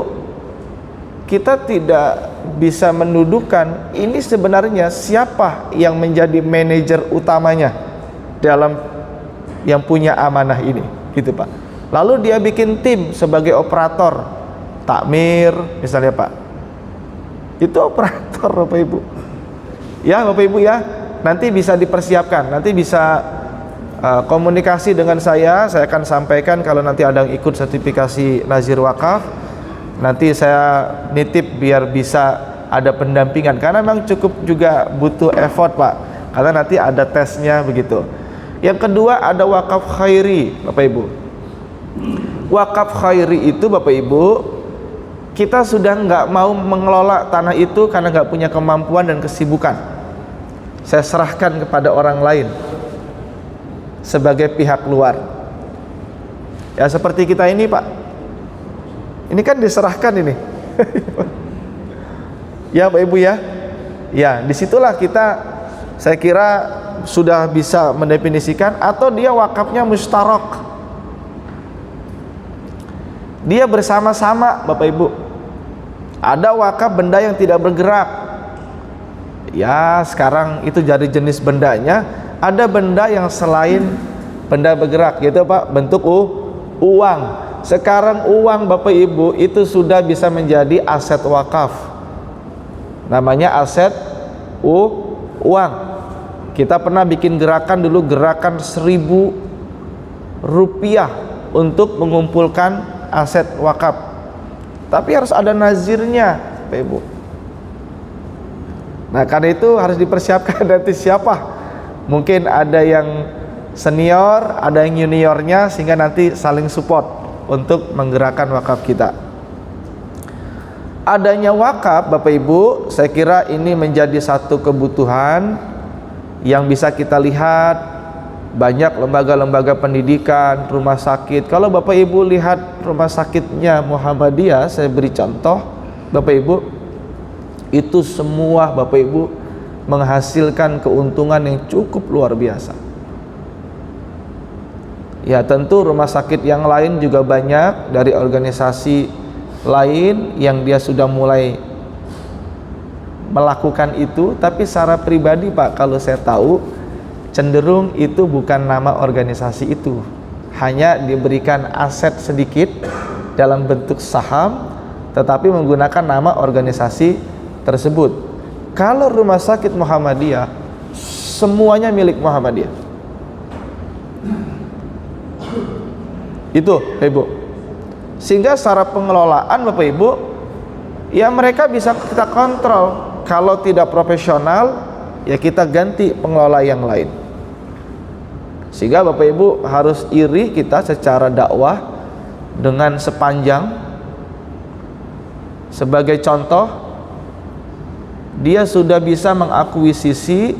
kita tidak bisa mendudukan ini sebenarnya siapa yang menjadi manajer utamanya dalam yang punya amanah ini, gitu Pak. Lalu dia bikin tim sebagai operator, takmir misalnya Pak, itu operator Bapak Ibu. Ya Bapak Ibu ya, nanti bisa dipersiapkan, nanti bisa komunikasi dengan saya akan sampaikan kalau nanti ada yang ikut sertifikasi nazir wakaf. Nanti saya nitip biar bisa ada pendampingan, karena memang cukup juga butuh effort Pak, karena nanti ada tesnya begitu. Yang kedua ada wakaf khairi Bapak Ibu. Wakaf khairi itu Bapak Ibu, kita sudah nggak mau mengelola tanah itu karena nggak punya kemampuan dan kesibukan. Saya serahkan kepada orang lain sebagai pihak luar. Ya seperti kita ini Pak. Ini kan diserahkan ini. Ya Bapak Ibu ya. Ya, disitulah kita saya kira sudah bisa mendefinisikan, atau dia wakafnya mustarok. Dia bersama-sama Bapak Ibu. Ada wakaf benda yang tidak bergerak. Ya sekarang itu jadi jenis bendanya. Ada benda yang selain benda bergerak, gitu Pak, bentuk uang. Sekarang uang Bapak Ibu itu sudah bisa menjadi aset wakaf. Namanya aset uang. Kita pernah bikin gerakan dulu, gerakan 1.000 rupiah untuk mengumpulkan aset wakaf. Tapi harus ada nazirnya Bapak Ibu. Nah karena itu harus dipersiapkan nanti siapa. Mungkin ada yang senior, ada yang juniornya, sehingga nanti saling support untuk menggerakkan wakaf kita. Adanya wakaf Bapak Ibu, saya kira ini menjadi satu kebutuhan yang bisa kita lihat. Banyak lembaga-lembaga pendidikan, rumah sakit. Kalau Bapak Ibu lihat rumah sakitnya Muhammadiyah, saya beri contoh Bapak Ibu, itu semua Bapak Ibu menghasilkan keuntungan yang cukup luar biasa. Ya tentu rumah sakit yang lain juga banyak dari organisasi lain yang dia sudah mulai melakukan itu. Tapi secara pribadi Pak, kalau saya tahu cenderung itu bukan nama organisasi itu, hanya diberikan aset sedikit dalam bentuk saham, tetapi menggunakan nama organisasi tersebut. Kalau rumah sakit Muhammadiyah semuanya milik Muhammadiyah. Itu Bapak Ibu. Sehingga secara pengelolaan Bapak Ibu, ya mereka bisa kita kontrol. Kalau tidak profesional, ya kita ganti pengelola yang lain. Sehingga Bapak Ibu harus iri kita secara dakwah dengan sepanjang. Sebagai contoh, dia sudah bisa mengakuisisi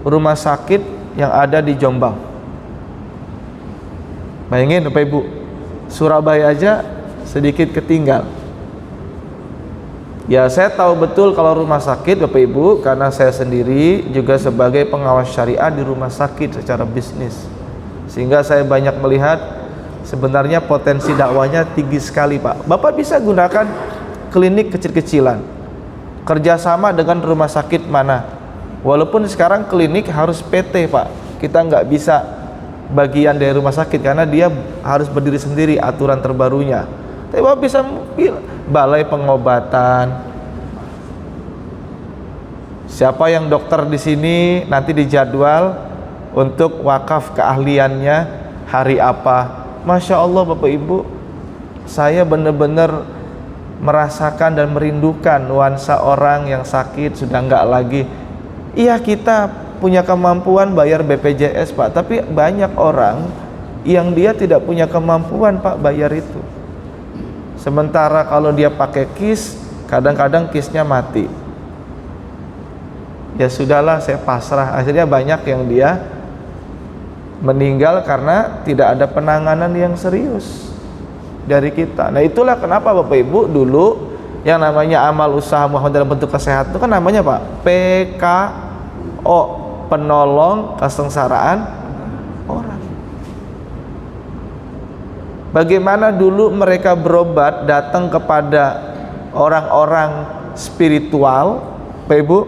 rumah sakit yang ada di Jombang. Bayangin Bapak Ibu, Surabaya aja sedikit ketinggal. Ya saya tahu betul kalau rumah sakit Bapak Ibu, karena saya sendiri juga sebagai pengawas syariah di rumah sakit secara bisnis, sehingga saya banyak melihat sebenarnya potensi dakwanya tinggi sekali Pak. Bapak bisa gunakan klinik kecil-kecilan, kerjasama dengan rumah sakit mana. Walaupun sekarang klinik harus PT Pak, kita nggak bisa bagian dari rumah sakit karena dia harus berdiri sendiri aturan terbarunya. Tapi Bapak bisa balai pengobatan. Siapa yang dokter di sini nanti dijadwal untuk wakaf keahliannya hari apa. Masya Allah Bapak Ibu, saya benar-benar merasakan dan merindukan nuansa orang yang sakit sudah enggak lagi. Iya kita punya kemampuan bayar BPJS Pak, tapi banyak orang yang dia tidak punya kemampuan Pak bayar itu. Sementara kalau dia pakai kis, kadang-kadang kisnya mati. Ya sudahlah, saya pasrah. Akhirnya banyak yang dia meninggal karena tidak ada penanganan yang serius dari kita. Nah itulah kenapa Bapak Ibu dulu yang namanya amal usaha Muhammad dalam bentuk kesehatan itu kan namanya Pak PKO, penolong kesengsaraan orang. Bagaimana dulu mereka berobat, datang kepada orang-orang spiritual Bapak Ibu,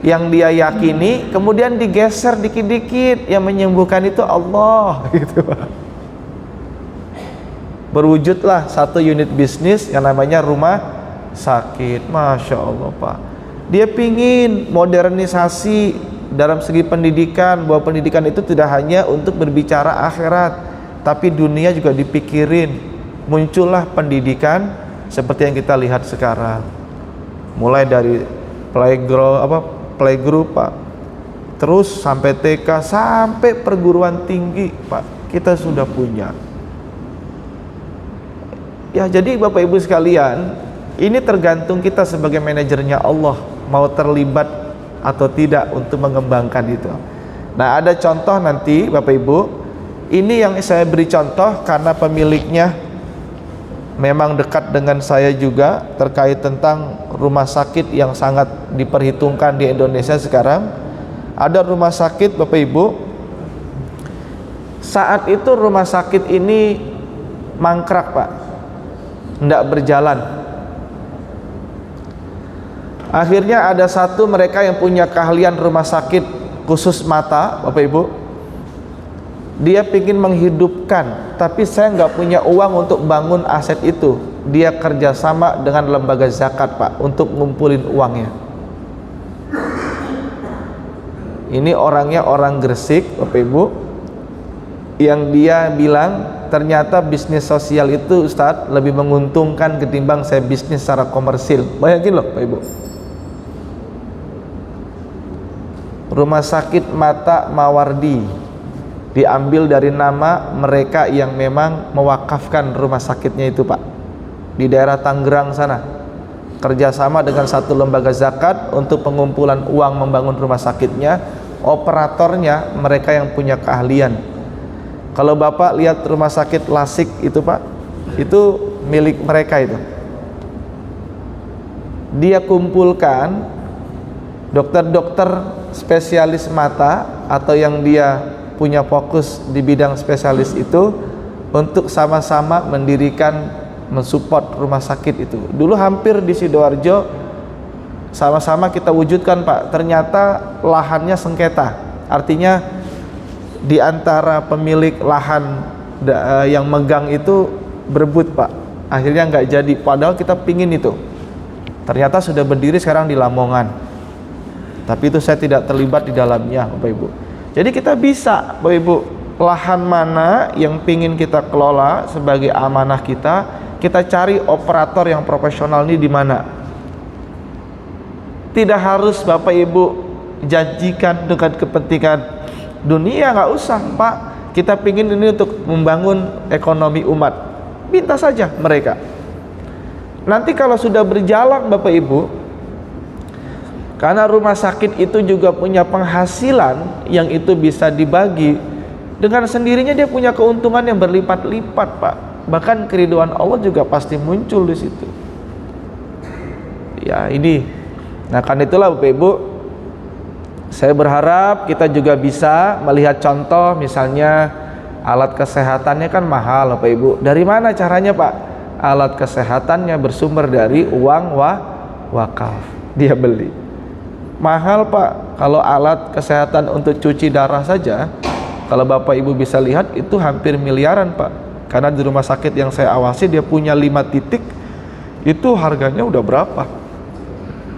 yang dia yakini, kemudian digeser dikit-dikit, yang menyembuhkan itu Allah gitu Pak. Berwujudlah satu unit bisnis yang namanya rumah sakit. Masya Allah Pak, dia pingin modernisasi dalam segi pendidikan, bahwa pendidikan itu tidak hanya untuk berbicara akhirat, tapi dunia juga dipikirin. Muncullah pendidikan seperti yang kita lihat sekarang, mulai dari playgroup Pak, terus sampai TK, sampai perguruan tinggi Pak, kita sudah punya. Ya jadi Bapak Ibu sekalian, ini tergantung kita sebagai manajernya Allah mau terlibat atau tidak untuk mengembangkan itu. Nah ada contoh nanti Bapak Ibu, ini yang saya beri contoh karena pemiliknya memang dekat dengan saya juga, terkait tentang rumah sakit yang sangat diperhitungkan di Indonesia sekarang. Ada rumah sakit Bapak Ibu, saat itu rumah sakit ini mangkrak Pak, tidak berjalan. Akhirnya ada satu mereka yang punya keahlian rumah sakit khusus mata, Bapak Ibu. Dia ingin menghidupkan, tapi saya nggak punya uang untuk bangun aset itu. Dia kerjasama dengan lembaga zakat Pak untuk ngumpulin uangnya. Ini orangnya orang Gresik, Bapak Ibu, yang dia bilang ternyata bisnis sosial itu Ustadz lebih menguntungkan ketimbang saya bisnis secara komersil. Bayangin loh Bapak Ibu, Rumah Sakit Mata Mawardi diambil dari nama mereka yang memang mewakafkan rumah sakitnya itu Pak, di daerah Tangerang sana, kerjasama dengan satu lembaga zakat untuk pengumpulan uang membangun rumah sakitnya. Operatornya mereka yang punya keahlian. Kalau Bapak lihat rumah sakit Lasik itu Pak, itu milik mereka itu. Dia kumpulkan dokter-dokter spesialis mata atau yang dia punya fokus di bidang spesialis itu untuk sama-sama mendirikan, mensupport rumah sakit itu. Dulu hampir di Sidoarjo sama-sama kita wujudkan Pak, ternyata lahannya sengketa, artinya di antara pemilik lahan yang megang itu berebut Pak, akhirnya nggak jadi, padahal kita pingin itu. Ternyata sudah berdiri sekarang di Lamongan, tapi itu saya tidak terlibat di dalamnya Bapak Ibu. Jadi kita bisa Bapak Ibu, lahan mana yang pingin kita kelola sebagai amanah kita cari operator yang profesional ini di mana. Tidak harus Bapak Ibu janjikan dengan kepentingan dunia, nggak usah Pak. Kita pingin ini untuk membangun ekonomi umat, minta saja mereka. Nanti kalau sudah berjalan Bapak Ibu, karena rumah sakit itu juga punya penghasilan yang itu bisa dibagi, dengan sendirinya dia punya keuntungan yang berlipat-lipat Pak. Bahkan keridhaan Allah juga pasti muncul di situ. Ya ini, nah kan itulah Bapak Ibu, saya berharap kita juga bisa melihat contoh, misalnya alat kesehatannya kan mahal Bapak Ibu. Dari mana caranya Pak? Alat kesehatannya bersumber dari uang wakaf, dia beli. Mahal Pak, kalau alat kesehatan untuk cuci darah saja, kalau Bapak Ibu bisa lihat itu hampir miliaran Pak. Karena di rumah sakit yang saya awasi dia punya 5 titik, itu harganya udah berapa.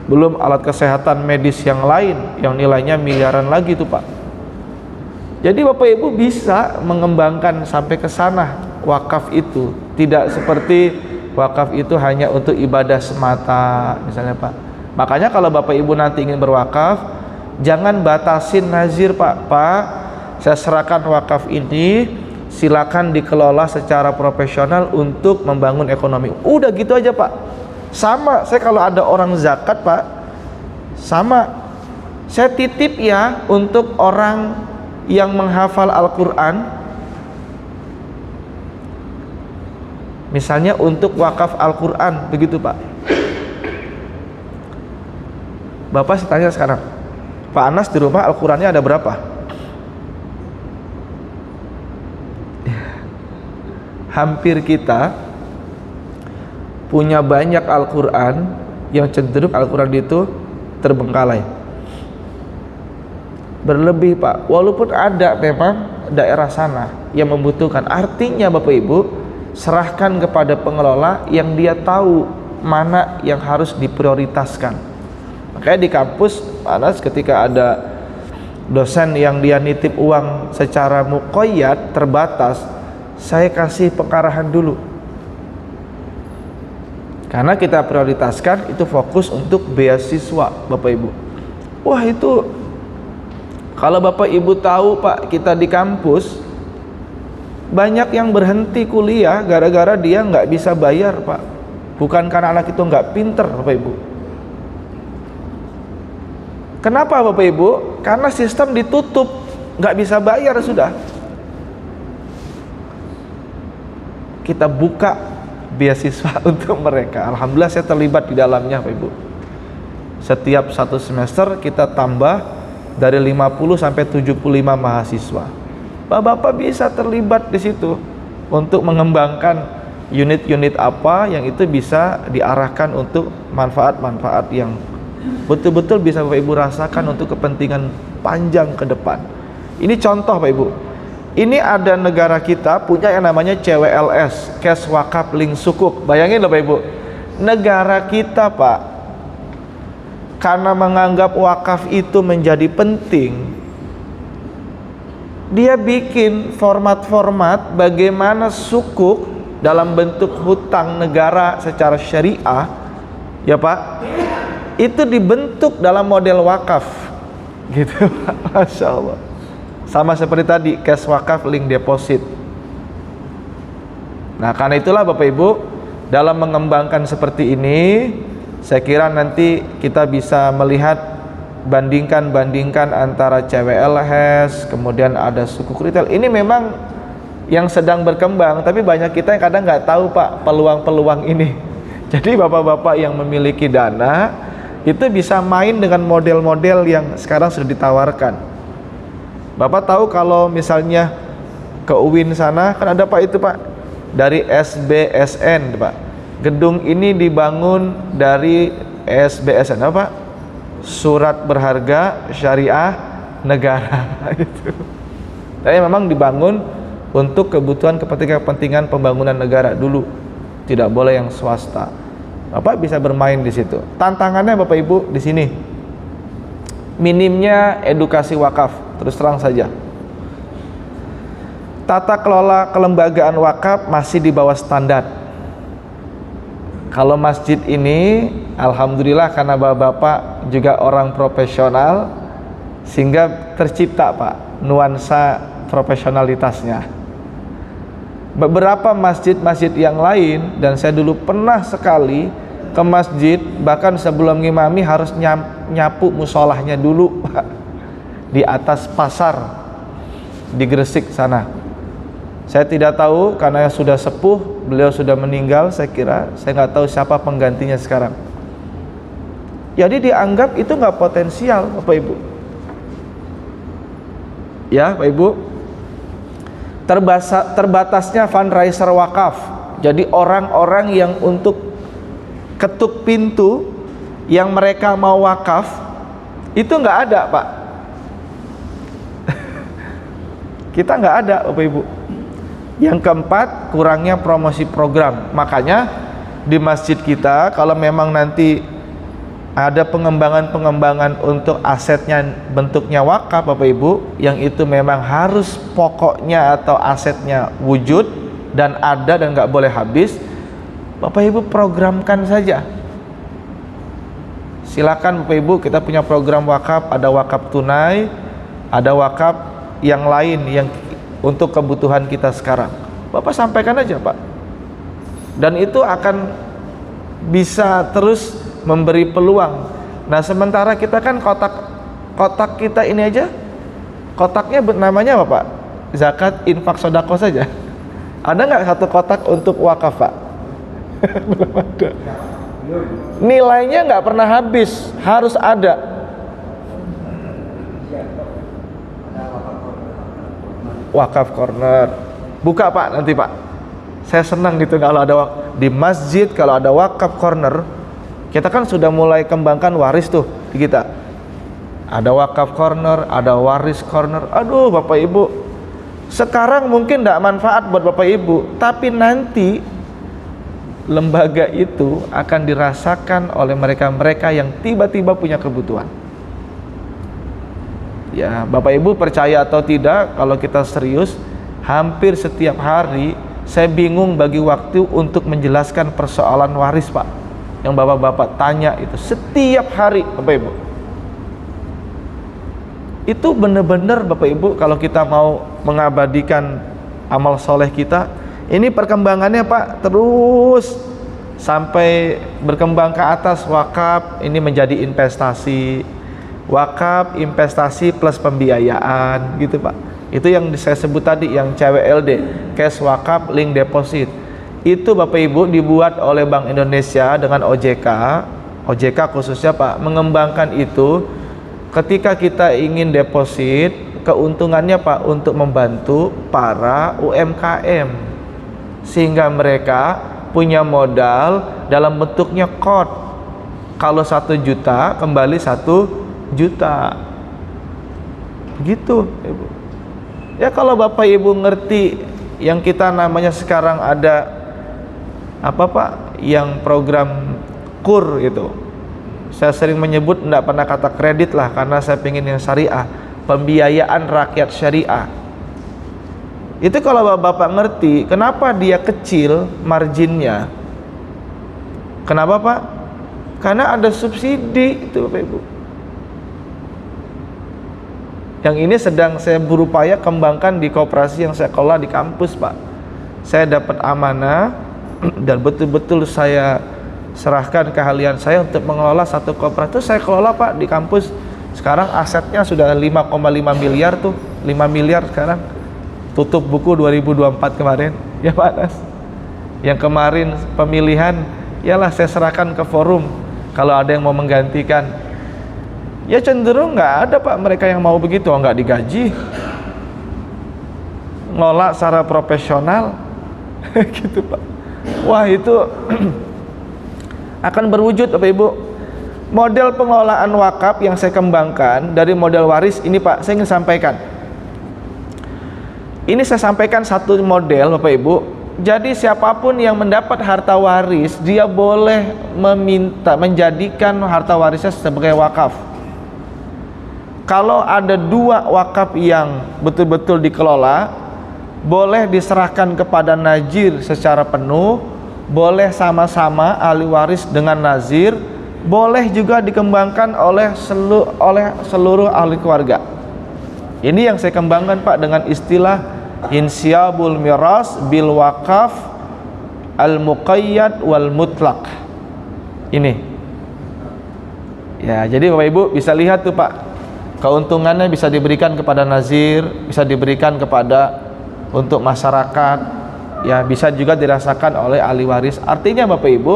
Belum alat kesehatan medis yang lain yang nilainya miliaran lagi tuh Pak. Jadi Bapak Ibu bisa mengembangkan sampai ke sana wakaf itu. Tidak seperti wakaf itu hanya untuk ibadah semata misalnya Pak. Makanya kalau Bapak Ibu nanti ingin berwakaf, jangan batasin nazir Pak, saya serahkan wakaf ini, silakan dikelola secara profesional untuk membangun ekonomi. Udah gitu aja Pak. Sama, saya kalau ada orang zakat Pak, sama, saya titip ya untuk orang yang menghafal Al-Quran, misalnya untuk wakaf Al-Quran, begitu Pak. Bapak saya tanya sekarang, Pak Anas di rumah Al-Qurannya ada berapa? Hampir kita punya banyak Al-Quran yang cenderung Al-Quran itu terbengkalai, berlebih Pak. Walaupun ada memang daerah sana yang membutuhkan, artinya Bapak Ibu serahkan kepada pengelola yang dia tahu mana yang harus diprioritaskan. Makanya di kampus Anas ketika ada dosen yang dia nitip uang secara muqayyad terbatas, saya kasih pengarahan dulu, karena kita prioritaskan itu fokus untuk beasiswa Bapak Ibu. Wah itu kalau Bapak Ibu tahu Pak, kita di kampus banyak yang berhenti kuliah gara-gara dia nggak bisa bayar Pak, bukan karena anak itu nggak pinter Bapak Ibu. Kenapa Bapak Ibu? Karena sistem ditutup, nggak bisa bayar sudah. Kita buka beasiswa untuk mereka. Alhamdulillah saya terlibat di dalamnya Bapak Ibu. Setiap satu semester kita tambah dari 50 sampai 75 mahasiswa. Bapak-bapak bisa terlibat di situ. untuk mengembangkan unit-unit apa yang itu bisa diarahkan untuk manfaat-manfaat yang betul-betul bisa Bapak Ibu rasakan untuk kepentingan panjang ke depan. Ini contoh Bapak Ibu. Ini ada negara kita punya yang namanya CWLS, Cash Wakaf Link Sukuk. Bayangin loh Bapak Ibu, negara kita Pak, karena menganggap wakaf itu menjadi penting, dia bikin format-format bagaimana sukuk dalam bentuk hutang negara secara syariah, ya Pak, itu dibentuk dalam model wakaf gitu. Masya Allah. Sama seperti tadi cash wakaf link deposit. Nah karena itulah Bapak Ibu, dalam mengembangkan seperti ini, saya kira nanti kita bisa melihat bandingkan antara CWLS, kemudian ada sukuk retail. Ini memang yang sedang berkembang, tapi banyak kita yang kadang nggak tahu Pak peluang-peluang ini. Jadi bapak-bapak yang memiliki dana itu bisa main dengan model-model yang sekarang sudah ditawarkan. Bapak tahu kalau misalnya ke UIN sana kan ada Pak itu Pak, dari SBSN Pak. Gedung ini dibangun dari SBSN apa Pak? Surat Berharga Syariah Negara itu. Tapi memang dibangun untuk kepentingan pembangunan negara dulu, tidak boleh yang swasta. Bapak bisa bermain di situ. Tantangannya Bapak Ibu di sini, minimnya edukasi wakaf. Terus terang saja, tata kelola kelembagaan wakaf masih di bawah standar. Kalau masjid ini, alhamdulillah karena bapak-bapak juga orang profesional, sehingga tercipta Pak nuansa profesionalitasnya. Beberapa masjid-masjid yang lain, dan saya dulu pernah sekali ke masjid, bahkan sebelum ngimami harus nyapu musolahnya dulu Pak, di atas pasar di Gresik sana. Saya tidak tahu karena sudah sepuh, beliau sudah meninggal, saya nggak tahu siapa penggantinya sekarang. Jadi dianggap itu nggak potensial Bapak Ibu. Ya Bapak Ibu, terbatasnya fundraiser wakaf. Jadi orang-orang yang untuk ketuk pintu yang mereka mau wakaf itu nggak ada Pak. Kita nggak ada Bapak Ibu. Yang keempat, kurangnya promosi program. Makanya di masjid kita kalau memang nanti ada pengembangan untuk asetnya bentuknya wakaf Bapak Ibu, yang itu memang harus pokoknya atau asetnya wujud dan ada dan nggak boleh habis, Bapak Ibu programkan saja. Silakan Bapak Ibu, kita punya program wakaf, ada wakaf tunai, ada wakaf yang lain yang untuk kebutuhan kita sekarang. Bapak sampaikan aja Pak, dan itu akan bisa terus memberi peluang. Nah sementara kita kan kotak kita ini aja, kotaknya namanya apa Pak? Zakat, infak, sodako saja. Ada nggak satu kotak untuk wakaf Pak? Belum ada. Nilainya nggak pernah habis, harus ada. Wakaf corner, buka Pak nanti Pak. Saya senang gitu kalau ada di masjid, kalau ada wakaf corner. Kita kan sudah mulai kembangkan waris tuh di kita. Ada wakaf corner, ada waris corner. Aduh Bapak Ibu, sekarang mungkin tidak manfaat buat Bapak Ibu, tapi nanti lembaga itu akan dirasakan oleh mereka-mereka yang tiba-tiba punya kebutuhan. Ya, Bapak Ibu percaya atau tidak, kalau kita serius, hampir setiap hari saya bingung bagi waktu untuk menjelaskan persoalan waris Pak, yang bapak-bapak tanya itu setiap hari Bapak Ibu. Itu benar-benar Bapak Ibu, kalau kita mau mengabadikan amal soleh kita, ini perkembangannya Pak terus sampai berkembang ke atas. Wakaf ini menjadi investasi, wakaf investasi plus pembiayaan gitu Pak. Itu yang saya sebut tadi, yang CWLD, cash wakaf link deposit. Itu Bapak Ibu dibuat oleh Bank Indonesia dengan OJK khususnya Pak, mengembangkan itu. Ketika kita ingin deposit, keuntungannya Pak untuk membantu para UMKM. sehingga mereka punya modal dalam bentuknya qard. Kalau 1 juta kembali 1 juta gitu, Ibu. Ya kalau Bapak Ibu ngerti yang kita namanya sekarang ada apa Pak, yang program KUR itu, saya sering menyebut, tidak pernah kata kredit lah, karena saya pengen yang syariah, pembiayaan rakyat syariah. Itu kalau Bapak ngerti kenapa dia kecil marginnya, kenapa Pak? Karena ada subsidi itu Bapak Ibu. Yang ini sedang saya berupaya kembangkan di koperasi yang saya kelola di kampus Pak. Saya dapat amanah dan betul-betul saya serahkan keahlian saya untuk mengelola satu koperasi. Saya kelola Pak di kampus. Sekarang asetnya sudah 5,5 miliar tuh, 5 miliar sekarang. Tutup buku 2024 kemarin. Ya Pak Anas. Yang kemarin pemilihan, yalah saya serahkan ke forum. Kalau ada yang mau menggantikan, ya cenderung nggak ada Pak mereka yang mau begitu, nggak digaji, ngelola secara profesional, gitu Pak. Wah itu akan berwujud Bapak Ibu. Model pengelolaan wakaf yang saya kembangkan dari model waris ini Pak, saya ingin sampaikan. Ini saya sampaikan satu model Bapak Ibu. Jadi siapapun yang mendapat harta waris, dia boleh meminta menjadikan harta warisnya sebagai wakaf. Kalau ada 2 wakaf yang betul-betul dikelola, boleh diserahkan kepada nazir secara penuh, boleh sama-sama ahli waris dengan nazir, boleh juga dikembangkan oleh seluruh ahli keluarga. Ini yang saya kembangkan Pak dengan istilah insyabul miras bil wakaf al muqayyad wal mutlaq. Ini ya, jadi Bapak Ibu bisa lihat tuh Pak, keuntungannya bisa diberikan kepada nazir, bisa diberikan kepada untuk masyarakat, ya bisa juga dirasakan oleh ahli waris. Artinya Bapak Ibu,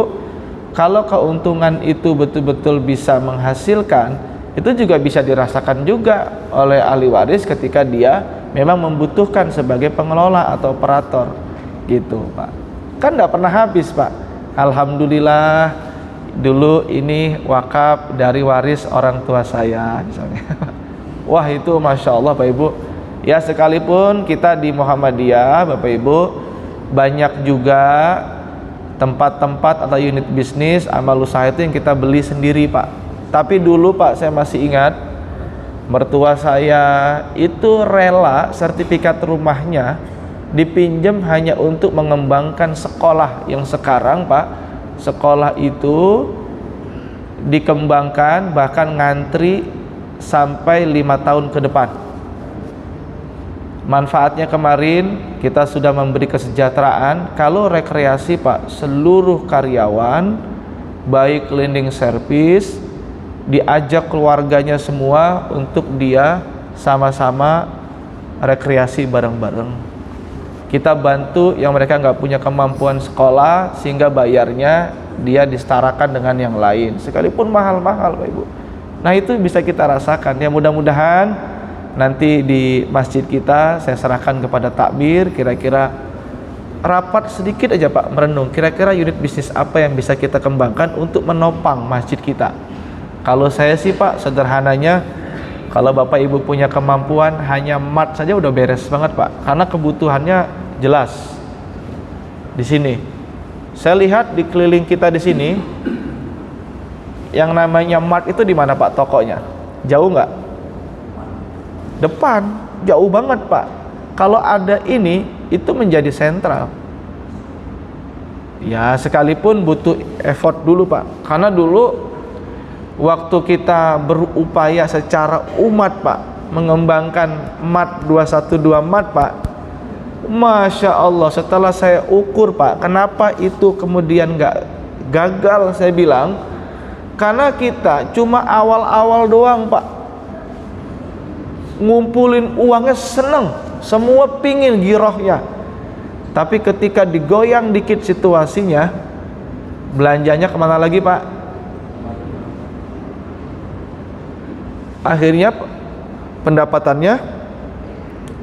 kalau keuntungan itu betul-betul bisa menghasilkan, itu juga bisa dirasakan juga oleh ahli waris ketika dia memang membutuhkan sebagai pengelola atau operator, gitu Pak. Kan tidak pernah habis Pak. Alhamdulillah dulu ini wakaf dari waris orang tua saya misalnya. Wah itu Masya Allah Bapak Ibu. Ya sekalipun kita di Muhammadiyah Bapak Ibu, banyak juga tempat-tempat atau unit bisnis amal usaha itu yang kita beli sendiri Pak. Tapi dulu Pak saya masih ingat, mertua saya itu rela sertifikat rumahnya dipinjam hanya untuk mengembangkan sekolah yang sekarang Pak, sekolah itu dikembangkan bahkan ngantri sampai 5 tahun ke depan. Manfaatnya kemarin kita sudah memberi kesejahteraan. Kalau rekreasi Pak, seluruh karyawan baik cleaning service diajak keluarganya semua untuk dia sama-sama rekreasi bareng-bareng. Kita bantu yang mereka nggak punya kemampuan sekolah sehingga bayarnya dia disetarakan dengan yang lain, sekalipun mahal-mahal Pak Ibu. Nah itu bisa kita rasakan ya. Mudah-mudahan nanti di masjid kita saya serahkan kepada takmir, kira-kira rapat sedikit aja Pak, merenung kira-kira unit bisnis apa yang bisa kita kembangkan untuk menopang masjid kita. Kalau saya sih Pak, sederhananya, kalau Bapak Ibu punya kemampuan hanya mat saja udah beres banget Pak, karena kebutuhannya jelas di sini. Saya lihat di keliling kita di sini, yang namanya mat itu di mana Pak tokonya? Jauh nggak? Depan, jauh banget Pak. Kalau ada ini, itu menjadi sentral. Ya sekalipun butuh effort dulu Pak, karena dulu waktu kita berupaya secara umat Pak mengembangkan MAT 212 MAT Pak, Masya Allah setelah saya ukur Pak, kenapa itu kemudian nggak gagal, saya bilang karena kita cuma awal-awal doang Pak, ngumpulin uangnya seneng, semua pingin girohnya, tapi ketika digoyang dikit situasinya, belanjanya kemana lagi Pak? Akhirnya pendapatannya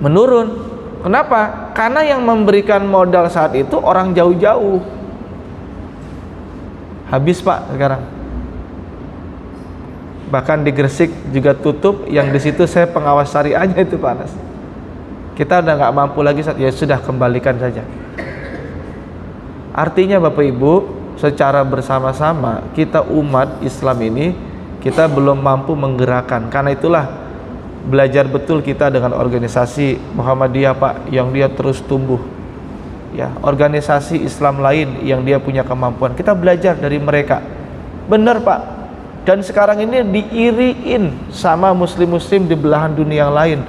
menurun. Kenapa? Karena yang memberikan modal saat itu orang jauh-jauh. Habis Pak sekarang. Bahkan di Gresik juga tutup, yang di situ saya pengawas syariahnya itu Pak Anas. Kita udah nggak mampu lagi, ya sudah kembalikan saja. Artinya Bapak Ibu, secara bersama-sama kita umat Islam ini kita belum mampu menggerakkan. Karena itulah belajar betul kita dengan organisasi Muhammadiyah Pak, yang dia terus tumbuh. Ya, organisasi Islam lain yang dia punya kemampuan, kita belajar dari mereka. Benar Pak. Dan sekarang ini diiriin sama muslim-muslim di belahan dunia yang lain.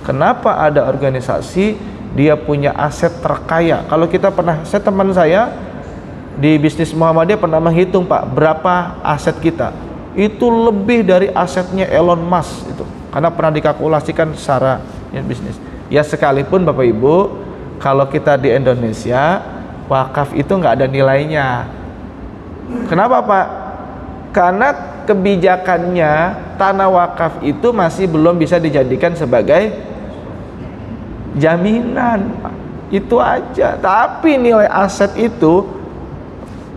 Kenapa ada organisasi dia punya aset terkaya? Kalau kita pernah, saya teman saya di bisnis Muhammadiyah pernah menghitung Pak, berapa aset kita. Itu lebih dari asetnya Elon Musk itu. Karena pernah dikalkulasikan secara bisnis. Ya sekalipun Bapak Ibu, kalau kita di Indonesia, wakaf itu nggak ada nilainya. Kenapa Pak? Karena kebijakannya tanah wakaf itu masih belum bisa dijadikan sebagai jaminan Pak. Itu aja. Tapi nilai aset itu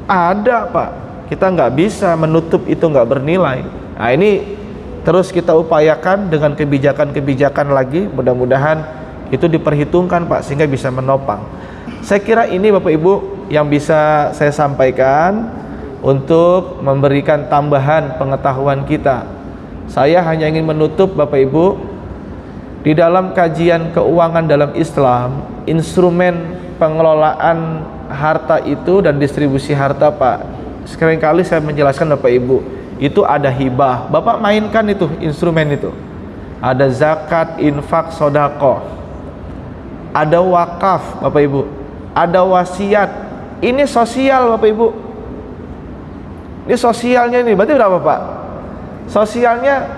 ada Pak. Kita nggak bisa menutup itu nggak bernilai. Nah ini terus kita upayakan dengan kebijakan-kebijakan lagi, mudah-mudahan itu diperhitungkan Pak, sehingga bisa menopang. Saya kira ini Bapak Ibu yang bisa saya sampaikan untuk memberikan tambahan pengetahuan kita. Saya hanya ingin menutup Bapak Ibu, di dalam kajian keuangan dalam Islam, instrumen pengelolaan harta itu dan distribusi harta Pak, seringkali saya menjelaskan Bapak Ibu, itu ada hibah. Bapak mainkan itu instrumen itu. Ada zakat, infak, sodako. Ada wakaf Bapak Ibu. Ada wasiat. Ini sosial Bapak Ibu. Ini sosialnya ini. Berarti berapa Pak? Sosialnya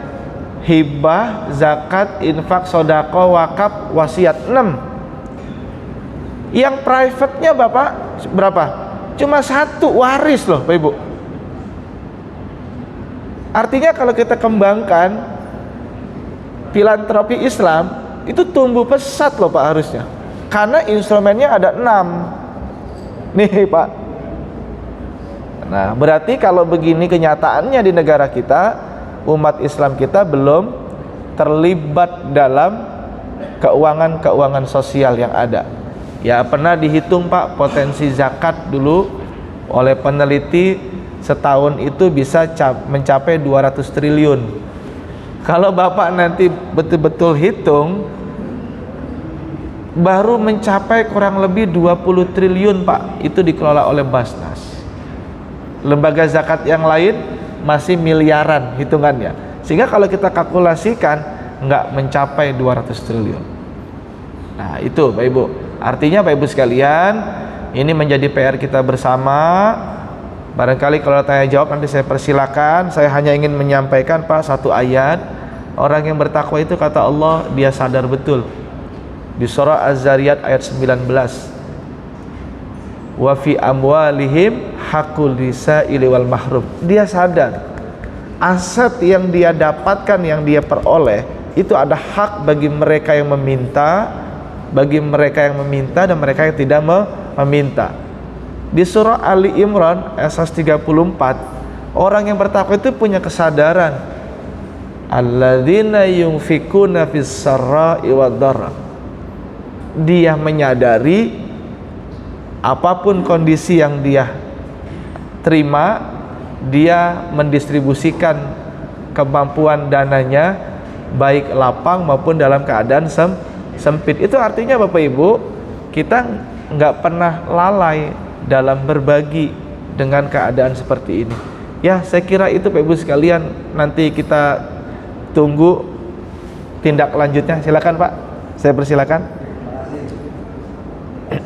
hibah, zakat, infak, sodako, wakaf, wasiat. 6. Yang private-nya Bapak berapa? Cuma 1, waris loh Bapak Ibu. Artinya kalau kita kembangkan filantropi Islam, itu tumbuh pesat loh Pak harusnya. Karena instrumennya ada 6. Nih Pak. Nah, berarti kalau begini kenyataannya di negara kita, umat Islam kita belum terlibat dalam keuangan-keuangan sosial yang ada. Ya pernah dihitung Pak, potensi zakat dulu oleh peneliti setahun itu bisa mencapai 200 triliun. Kalau Bapak nanti betul-betul hitung, baru mencapai kurang lebih 20 triliun Pak, itu dikelola oleh Basnas. Lembaga zakat yang lain masih miliaran hitungannya, sehingga kalau kita kalkulasikan nggak mencapai 200 triliun. Nah itu Bapak Ibu, artinya Bapak Ibu sekalian, ini menjadi PR kita bersama. Barangkali kalau tanya jawab nanti saya persilakan. Saya hanya ingin menyampaikan Pak satu ayat. Orang yang bertakwa itu kata Allah, dia sadar betul. Di surah Az-Zariyat ayat 19. Wa fi amwalihim haqqul lisaili wal mahrum. Dia sadar aset yang dia dapatkan, yang dia peroleh, itu ada hak bagi mereka yang meminta, bagi mereka yang meminta dan mereka yang tidak meminta. Di surah Ali Imran ayat 34, orang yang bertakwa itu punya kesadaran. Alladzina yunfikuna fis sarra'i wad dharra. Dia menyadari apapun kondisi yang dia terima, dia mendistribusikan kemampuan dananya baik lapang maupun dalam keadaan sempit. Itu artinya Bapak Ibu, kita nggak pernah lalai dalam berbagi dengan keadaan seperti ini. Ya saya kira itu Bapak Ibu sekalian, nanti kita tunggu tindak lanjutnya. Silakan Pak, saya persilakan.